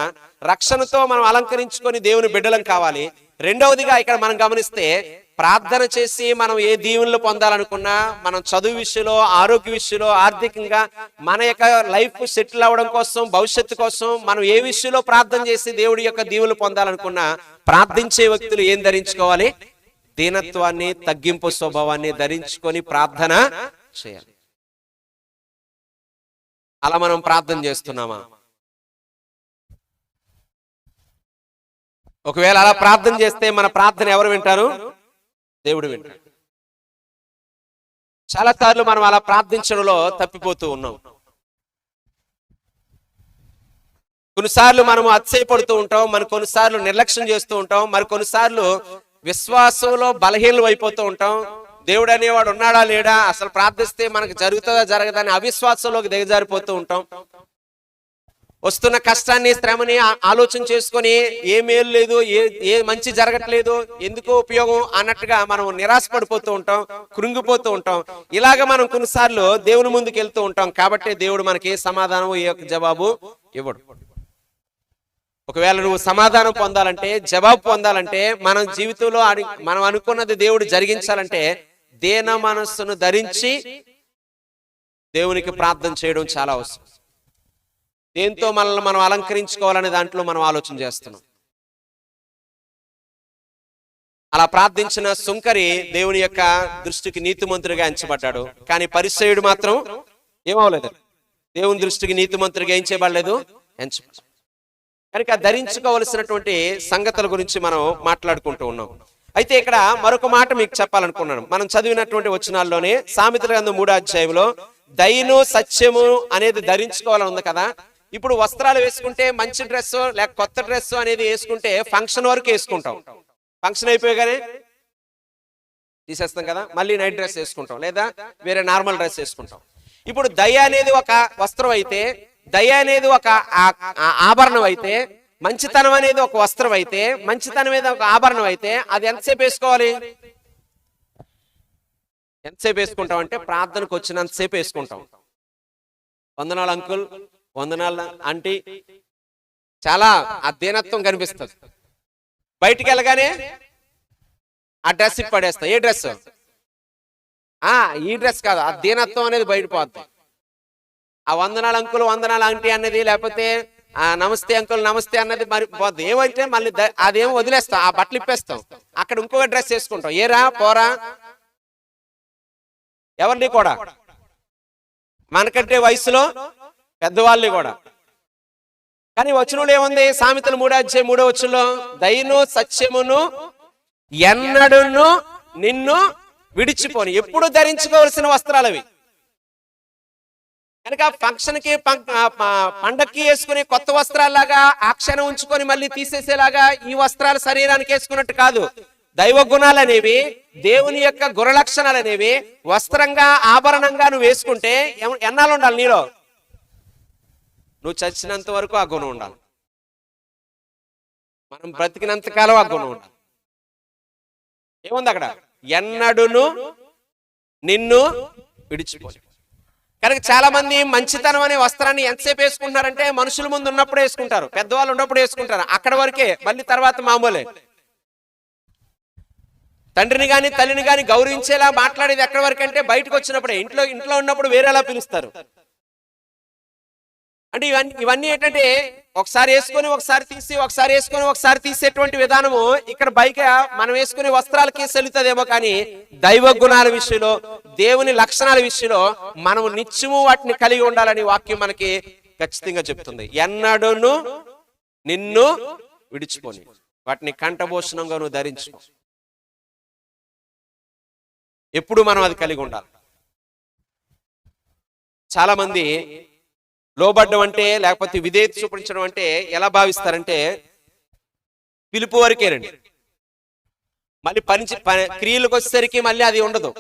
రక్షణతో మనం అలంకరించుకొని దేవుని బిడ్డలం కావాలి. రెండవదిగా ఇక్కడ మనం గమనిస్తే, ప్రార్థన చేసి మనం ఏ దీవెనలు పొందాలనుకున్నా, మనం చదువు విషయంలో, ఆరోగ్య విషయంలో, ఆర్థికంగా మన యొక్క లైఫ్ సెటిల్ అవ్వడం కోసం, భవిష్యత్తు కోసం మనం ఏ విషయంలో ప్రార్థన చేసి దేవుడి యొక్క దీవెనలు పొందాలనుకున్నా, ప్రార్థించే వ్యక్తులు ఏం ధరించుకోవాలి? దీనత్వాన్ని, తగ్గింపు స్వభావాన్ని ధరించుకొని ప్రార్థన చేయాలి. అలా మనం ప్రార్థన చేస్తున్నామా? ఒకవేళ అలా ప్రార్థన చేస్తే మన ప్రార్థన ఎవరు వింటారు? దేవుడు వింటాడు. చాలా సార్లు మనం అలా ప్రార్థించడంలో తప్పిపోతూ ఉన్నాం. కొన్నిసార్లు మనం అతిశయపడుతూ ఉంటాం, మరి కొన్నిసార్లు నిర్లక్ష్యం చేస్తూ ఉంటాం, మరి కొన్నిసార్లు విశ్వాసంలో బలహీనలు అయిపోతూ ఉంటాం. దేవుడు అనేవాడు ఉన్నాడా లేడా, అసలు ప్రార్థిస్తే మనకు జరుగుతుందా జరగదా అని అవిశ్వాసంలోకి దిగజారిపోతూ ఉంటాం. వస్తున్న కష్టాన్ని, శ్రమని ఆలోచన చేసుకొని ఏ మేలు లేదు, ఏ మంచి జరగట్లేదు, ఎందుకో ఉపయోగం అన్నట్టుగా మనం నిరాశపడిపోతూ ఉంటాం, కృంగిపోతూ ఉంటాం. ఇలాగ మనం కొన్నిసార్లు దేవుని ముందుకు వెళ్తూ ఉంటాం. కాబట్టి దేవుడు మనకి ఏ సమాధానం, ఏ జవాబు ఇవ్వడు. ఒకవేళ నువ్వు సమాధానం పొందాలంటే, జవాబు పొందాలంటే, మన జీవితంలో మనం అనుకున్నది దేవుడు జరిగించాలంటే దీన మనస్సును ధరించి దేవునికి ప్రార్థన చేయడం చాలా అవసరం. దేంతో మనల్ని మనం అలంకరించుకోవాలనే దాంట్లో మనం ఆలోచన చేస్తున్నాం. అలా ప్రార్థించిన సుంకరి దేవుని యొక్క దృష్టికి నీతిమంతుడిగా ఎంచబడ్డాడు. కానీ పరిసయ్యుడు మాత్రం ఏమవలేదు. దేవుని దృష్టికి నీతిమంతుడిగా ఏం చేయబడలేదు, ఎంచబడలేదు. కనుక ధరించుకోవలసినటువంటి సంగతుల గురించి మనం మాట్లాడుకుంటూ ఉన్నాం. అయితే ఇక్కడ మరొక మాట మీకు చెప్పాలనుకున్నాను. మనం చదివినటువంటి వచనాల్లోనే సామెతల గ్రంథం 3వ అధ్యాయంలో దయను సత్యము అనేది ధరించుకోవాలని ఉంది కదా. ఇప్పుడు వస్త్రాలు వేసుకుంటే మంచి డ్రెస్ లేక కొత్త డ్రెస్ అనేది వేసుకుంటే ఫంక్షన్ వరకు వేసుకుంటాం, ఫంక్షన్ అయిపోయగానే తీసేస్తాం కదా, మళ్ళీ నైట్ డ్రెస్ వేసుకుంటాం లేదా వేరే నార్మల్ డ్రెస్ వేసుకుంటాం. ఇప్పుడు దయ అనేది ఒక వస్త్రం అయితే, దయ అనేది ఒక ఆభరణం అయితే, మంచితనం అనేది ఒక వస్త్రం అయితే, మంచితనం అనేది ఒక ఆభరణం అయితే అది ఎంతసేపు వేసుకోవాలి? ఎంతసేపు వేసుకుంటాం అంటే ప్రార్థనకు వచ్చినంతసేపు వేసుకుంటాం. వందనాలు అంకుల్, వందనాలు ఆంటీ, చాలా ఆ దీనత్వం కనిపిస్తుంది. బయటికి వెళ్ళగానే ఆ డ్రెస్ పడేస్తాం. ఏ డ్రెస్? ఈ డ్రెస్ కాదు, ఆ దీనత్వం అనేది బయటపోద్ది. ఆ వందనాలు అంకుల్, వందనాలు ఆంటీ అన్నది, లేకపోతే ఆ నమస్తే అంకుల్, నమస్తే అన్నది మరి పోద్ది. ఏమంటే మళ్ళీ అదేమో వదిలేస్తాం, ఆ బట్టలు ఇప్పేస్తాం, అక్కడ ఇంకొక డ్రెస్ వేసుకుంటాం. ఏరా పోరా, ఎవరిని కూడా మనకంటే వయసులో పెద్దవాళ్ళని కూడా. కానీ వచనంలో ఏముంది? సామెతలు 3వ అధ్యాయం 3వ వచనంలో దయను సత్యమును ఎన్నడును నిన్ను విడిచిపోని. ఎప్పుడు ధరించుకోవాల్సిన వస్త్రాలు అవి. కనుక ఫంక్షన్ కి పండక్కి వేసుకునే కొత్త వస్త్రాల్లాగా ఆ క్షణం ఉంచుకొని మళ్ళీ తీసేసేలాగా ఈ వస్త్రాలు శరీరానికి వేసుకున్నట్టు కాదు. దైవ గుణాలు అనేవి, దేవుని యొక్క గుణలక్షణాలు అనేవి వస్త్రంగా ఆభరణంగా నువ్వు వేసుకుంటే ఎన్నాళ్ళు ఉండాలి నీలో? నువ్వు చచ్చినంత వరకు ఆ గుణం ఉండాలి. మనం బ్రతికినంత కాలం ఆ గుణం ఉండాలి. ఏముంది అక్కడ? ఎన్నడును నిన్ను విడిచిపోయి. కనుక చాలా మంది మంచితనం అనే వస్త్రాన్ని ఎంతసేపు వేసుకుంటారంటే మనుషుల ముందు ఉన్నప్పుడు వేసుకుంటారు, పెద్దవాళ్ళు ఉన్నప్పుడు వేసుకుంటారు, అక్కడ వరకే, మళ్ళీ తర్వాత మామూలే. తండ్రిని గాని తల్లిని గాని గౌరవించేలా మాట్లాడేది ఎక్కడి వరకు అంటే బయటకు వచ్చినప్పుడే. ఇంట్లో ఉన్నప్పుడు వేరేలా పిలుస్తారు. అంటే ఇవన్నీ ఏంటంటే ఒకసారి వేసుకొని ఒకసారి తీసి, ఒకసారి వేసుకొని ఒకసారి తీసేటువంటి విధానము ఇక్కడ బయట మనం వేసుకునే వస్త్రాలకి సెల్లుతుందేమో, కానీ దైవ గుణాల విషయంలో, దేవుని లక్షణాల విషయంలో మనము నిత్యము వాటిని కలిగి ఉండాలని వాక్యం మనకి ఖచ్చితంగా చెప్తుంది. ఎన్నడూను నిన్ను విడిచిపోని, వాటిని కంఠభూషణంగా నువ్వు ధరించుకో. ఎప్పుడు మనం అది కలిగి ఉండాలి. చాలా మంది లోబడ్డం అంటే లేకపోతే విధేయత చూపించడం అంటే ఎలా భావిస్తారంటే పిలుపు వరకేనండి. మళ్ళీ క్రియలకు వచ్చేసరికి మళ్ళీ అది ఉండదు.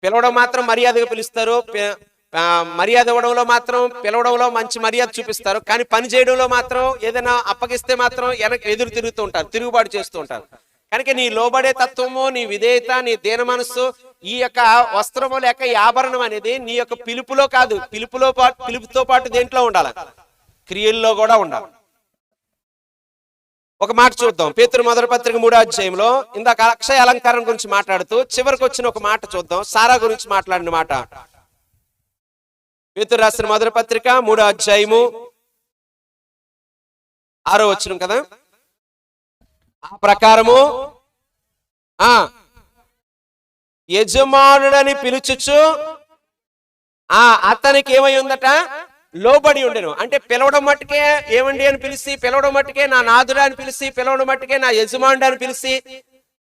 పిలవడం మాత్రం మర్యాదగా పిలుస్తారు, మర్యాద ఇవ్వడంలో మాత్రం పిలవడంలో మంచి మర్యాద చూపిస్తారు, కానీ పని చేయడంలో మాత్రం ఏదైనా అప్పగిస్తే మాత్రం ఎదురు తిరుగుతూ ఉంటారు, తిరుగుబాటు చేస్తూ ఉంటారు. కనుక నీ లోబడే తత్వము, నీ విధేయత, నీ దీన మనస్సు, ఈ యొక్క వస్త్రము లేక ఈ ఆభరణం అనేది నీ యొక్క పిలుపులో కాదు, పిలుపుతో పాటు దేంట్లో ఉండాలి? క్రియల్లో కూడా ఉండాలి. ఒక మాట చూద్దాం. పేతురు మొదటి పత్రిక 3వ అధ్యాయంలో ఇందాక అక్షయ అలంకారం గురించి మాట్లాడుతూ చివరికి వచ్చిన ఒక మాట చూద్దాం. సారా గురించి మాట్లాడిన మాట. పేతురు రాసిన మొదటి పత్రిక 3వ అధ్యాయము 6వ వచనం కదా. ఆ ప్రకారము యజమానుడని పిలుచుచు అతనికి ఏమై ఉందట? లోబడి ఉండెను. అంటే పిలవడం మట్టుకే ఏమండి అని పిలిచి, పిలవడం మట్టుకే నా నాదుడా అని పిలిచి, పిలవడం మట్టుకే నా యజమానుడు అని పిలిచి,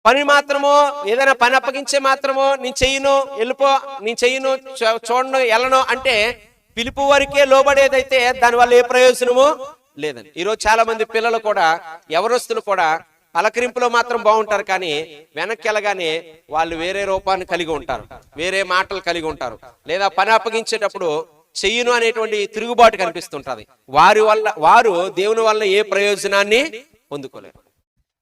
పని మాత్రము ఏదైనా పని అప్పగించే మాత్రము నేను చెయ్యను, వెళ్ళిపో, నేను చెయ్యను, చూడను, వెళ్ళను అంటే పిలుపు వరకే లోబడేదైతే దానివల్ల ఏ ప్రయోజనము లేదండి. ఈరోజు చాలా మంది పిల్లలు కూడా, యవనస్తులు కూడా పలకరింపులో మాత్రం బాగుంటారు, కానీ వెనక్కి వెళ్ళగానే వాళ్ళు వేరే రూపాన్ని కలిగి ఉంటారు, వేరే మాటలు కలిగి ఉంటారు, లేదా పని అప్పగించేటప్పుడు చెయ్యను అనేటువంటి తిరుగుబాటు కనిపిస్తుంటది. వారు దేవుని వల్ల ఏ ప్రయోజనాన్ని పొందుకోలేరు.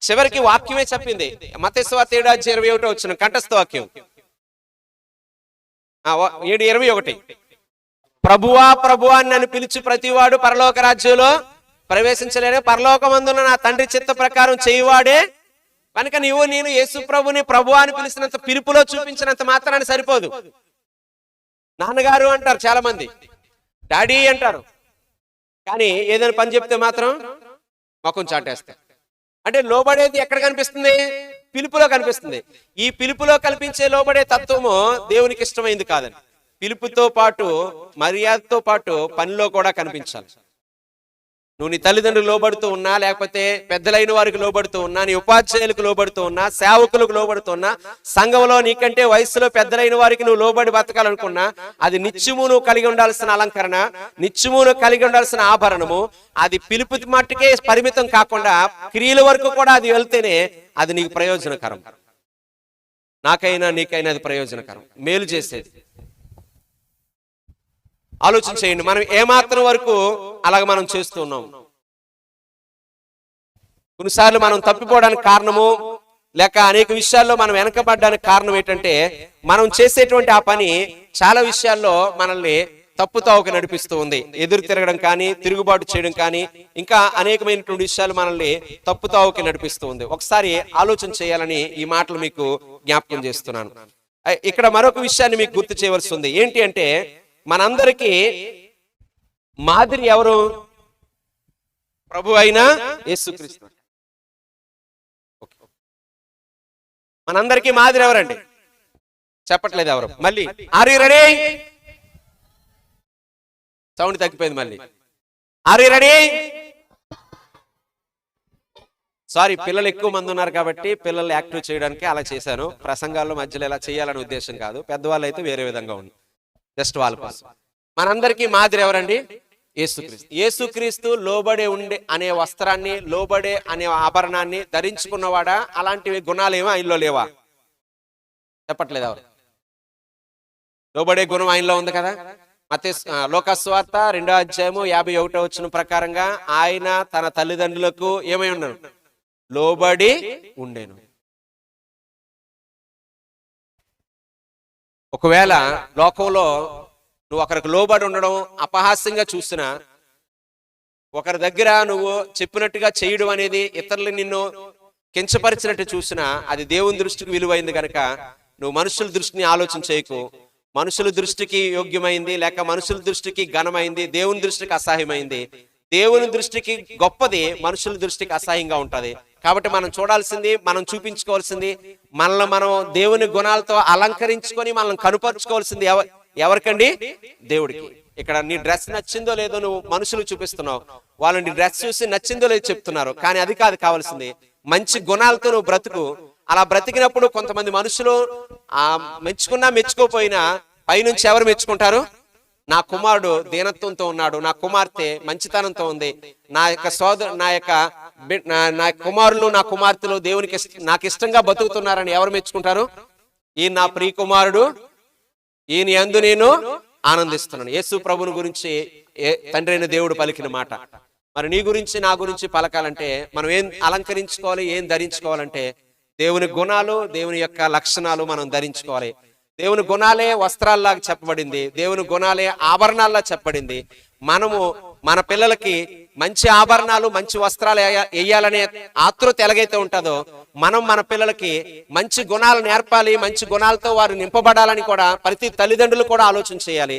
చివరికి వాక్యమే చెప్పింది. మత్తయి సువార్త 7:21 వచ్చిన కంఠస్థ వాక్యం 7:21, ప్రభువా ప్రభువా అని నన్ను పిలిచి ప్రతివాడు పరలోక రాజ్యంలో ప్రవేశించలేని, పరలోకమందున నా తండ్రి చిత్త ప్రకారం చేయువాడే. కనుక నేను యేసు ప్రభుని ప్రభువా అని పిలిచినంత, పిలుపులో చూపించినంత మాత్రాన్ని సరిపోదు. నాన్నగారు అంటారు చాలా మంది, డాడీ అంటారు, కానీ ఏదైనా పని చెప్తే మాత్రం ముఖం చాటేస్తారు. అంటే లోబడేది ఎక్కడ కనిపిస్తుంది? పిలుపులో కనిపిస్తుంది. ఈ పిలుపులో కల్పించే లోబడే తత్వము దేవునికి ఇష్టమైంది కాదని. పిలుపుతో పాటు మర్యాదతో పాటు పనిలో కూడా కనిపించాలి. నువ్వు నీ తల్లిదండ్రులు లోబడుతూ ఉన్నా, లేకపోతే పెద్దలైన వారికి లోబడుతూ ఉన్నా, నీ ఉపాధ్యాయులకు లోబడుతూ ఉన్నా, సేవకులకు లోబడుతూ ఉన్నా, సంఘంలో నీకంటే వయసులో పెద్దలైన వారికి నువ్వు లోబడి బతకాలనుకున్నా, అది నిత్యము నువ్వు కలిగి ఉండాల్సిన అలంకరణ, నిత్యము నువ్వు కలిగి ఉండాల్సిన ఆభరణము. అది పిలుపు మట్టుకే పరిమితం కాకుండా క్రియల వరకు కూడా అది వెళ్తేనే అది నీకు ప్రయోజనకరం. నాకైనా నీకైనా అది ప్రయోజనకరం, మేలు చేసేది. ఆలోచన చేయండి, మనం ఏమాత్రం వరకు అలాగ మనం చేస్తున్నాం. కొన్నిసార్లు మనం తప్పిపోవడానికి కారణము, లేక అనేక విషయాల్లో మనం వెనకబడడానికి కారణం ఏంటంటే, మనం చేసేటువంటి ఆ పని చాలా విషయాల్లో మనల్ని తప్పుతావుకి నడిపిస్తూ ఉంది. ఎదురు తిరగడం కానీ, తిరుగుబాటు చేయడం కానీ, ఇంకా అనేకమైనటువంటి విషయాలు మనల్ని తప్పుతావుకి నడిపిస్తూ ఉంది. ఒకసారి ఆలోచన చేయాలని ఈ మాటలు మీకు జ్ఞాపకం చేస్తున్నాను. ఇక్కడ మరొక విషయాన్ని మీకు గుర్తు చేయవలసి ఉంది. ఏంటి అంటే, మనందరికీ మాదిరి ఎవరు? ప్రభు అయిన యేసుక్రీస్తు. మనందరికీ మాదిరి ఎవరండి? చెప్పట్లేదు ఎవరు. మళ్ళీ ఆర్ యు రెడీ? సౌండ్ తగ్గిపోయింది. మళ్ళీ ఆర్ యు రెడీ? సారీ, పిల్లలు ఎక్కువ మంది ఉన్నారు కాబట్టి పిల్లల్ని యాక్టివ్ చేయడానికి అలా చేశాను. ప్రసంగాల్లో మధ్యలో ఇలా చేయాలనే ఉద్దేశం కాదు. పెద్దవాళ్ళు అయితే వేరే విధంగా ఉంది, జస్ట్ వాళ్ళ కోసం. మనందరికీ మాదిరి ఎవరండి? యేసుక్రీస్తు. యేసుక్రీస్తు లోబడే ఉండే అనే వస్త్రాన్ని, లోబడే అనే ఆభరణాన్ని ధరించుకున్నవాడా? అలాంటివి గుణాలు ఏమో ఆయనలో లేవా? చెప్పట్లేదు ఎవరు. లోబడే గుణం ఆయనలో ఉంది కదా. లోకా సువార్త 2వ అధ్యాయము 51వ వచనం ప్రకారంగా ఆయన తన తల్లిదండ్రులకు ఏమై ఉన్నాడు? లోబడి ఉండేను. ఒకవేళ లోకంలో నువ్వు ఒకరికి లోబడి ఉండడం అపహాస్యంగా చూసినా, ఒకరి దగ్గర నువ్వు చెప్పినట్టుగా చేయడం అనేది ఇతరులు నిన్ను కించపరిచినట్టు చూసినా, అది దేవుని దృష్టికి విలువైంది కనుక నువ్వు మనుషుల దృష్టిని ఆలోచన చేయకు. మనుషుల దృష్టికి యోగ్యమైంది, లేక మనుషుల దృష్టికి ఘనమైంది, దేవుని దృష్టికి అసహ్యమైంది. దేవుని దృష్టికి గొప్పది మనుషుల దృష్టికి అసహ్యంగా ఉంటది. కాబట్టి మనం చూడాల్సింది, మనం చూపించుకోవాల్సింది, మనల్ని మనం దేవుని గుణాలతో అలంకరించుకొని మనం కనుపరుచుకోవాల్సింది ఎవరికండి? దేవుడికి. ఇక్కడ నీ డ్రెస్ నచ్చిందో లేదో నువ్వు మనుషులు చూపిస్తున్నావు, వాళ్ళు నీ డ్రెస్ చూసి నచ్చిందో లేదో చెప్తున్నారు. కానీ అది కాదు కావాల్సింది. మంచి గుణాలతో నువ్వు బ్రతుకు. అలా బ్రతికినప్పుడు కొంతమంది మనుషులు మెచ్చుకున్నా మెచ్చుకోపోయినా పైనుంచి ఎవరు మెచ్చుకుంటారు? నా కుమారుడు దీనత్వంతో ఉన్నాడు, నా కుమార్తె మంచితనంతో ఉంది, నా కుమారులు నా కుమార్తెలు దేవునికి నాకు ఇష్టంగా బతుకుతున్నారని ఎవరు మెచ్చుకుంటారు? ఈయన నా ప్రియ కుమారుడు, ఈయన యందు నేను ఆనందిస్తున్నాను. యేసు ప్రభుని గురించి తండ్రి అయిన దేవుడు పలికిన మాట. మరి నీ గురించి నా గురించి పలకాలంటే మనం ఏం అలంకరించుకోవాలి, ఏం ధరించుకోవాలంటే దేవుని గుణాలు, దేవుని యొక్క లక్షణాలు మనం ధరించుకోవాలి. దేవుని గుణాలే వస్త్రాల్లాగా చెప్పబడింది, దేవుని గుణాలే ఆభరణాల్లా చెప్పబడింది. మనము మన పిల్లలకి మంచి ఆభరణాలు, మంచి వస్త్రాలు వేయాలనే ఆతృత ఎలాగైతే ఉంటుందో, మనం మన పిల్లలకి మంచి గుణాలు నేర్పాలి, మంచి గుణాలతో వారు నింపబడాలని కూడా ప్రతి తల్లిదండ్రులు కూడా ఆలోచన చేయాలి.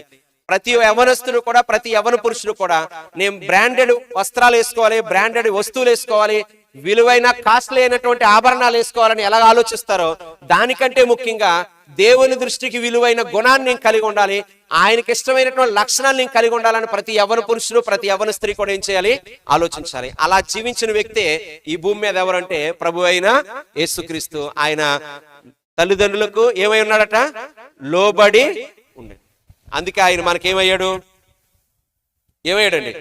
ప్రతి యవనస్తుడు కూడా, ప్రతి యవన పురుషుడు కూడా నేను బ్రాండెడ్ వస్త్రాలు వేసుకోవాలి, బ్రాండెడ్ వస్తువులు వేసుకోవాలి, విలువైన కాస్ట్లీ అయినటువంటి ఆభరణాలు వేసుకోవాలని ఎలా ఆలోచిస్తారో, దానికంటే ముఖ్యంగా దేవుని దృష్టికి విలువైన గుణాన్ని నేను కలిగి ఉండాలి, ఆయనకి ఇష్టమైనటువంటి లక్షణాలు నేను కలిగి ఉండాలని ప్రతి యవ్వన పురుషుడు, ప్రతి యవ్వన స్త్రీ కూడా ఏం చేయాలి? ఆలోచించాలి. అలా జీవించిన వ్యక్తే ఈ భూమి మీద ఎవరంటే ప్రభు అయిన యేసుక్రీస్తు. ఆయన తల్లిదండ్రులకు ఏమై ఉన్నాడట? లోబడి ఉండే. అందుకే ఆయన మనకేమయ్యాడు? ఏమయ్యాడండి?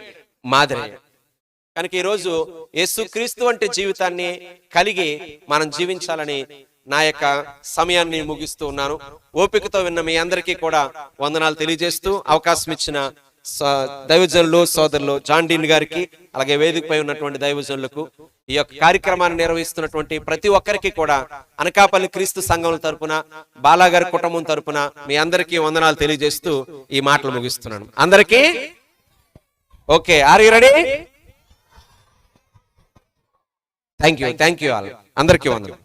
మాదిరి. కనుక ఈరోజు యేసుక్రీస్తు అంటే జీవితాన్ని కలిగి మనం జీవించాలని నా యొక్క సమయాన్ని ముగిస్తూ ఉన్నాను. ఓపికతో విన్న మీ అందరికీ కూడా వందనాలు తెలియజేస్తూ, అవకాశం ఇచ్చిన దైవజనులు సోదరులు జాన్ డీన్ గారికి, అలాగే వేదికపై ఉన్నటువంటి దైవజనులకు, ఈ యొక్క కార్యక్రమాన్ని నిర్వహిస్తున్నటువంటి ప్రతి ఒక్కరికి కూడా అనకాపల్లి క్రీస్తు సంఘం తరపున, బాలాగారి కుటుంబం తరపున మీ అందరికీ వందనాలు తెలియజేస్తూ ఈ మాటలు ముగిస్తున్నాను. అందరికీ okay. Are you ready? Thank you all. అందరికీ వందనాలు.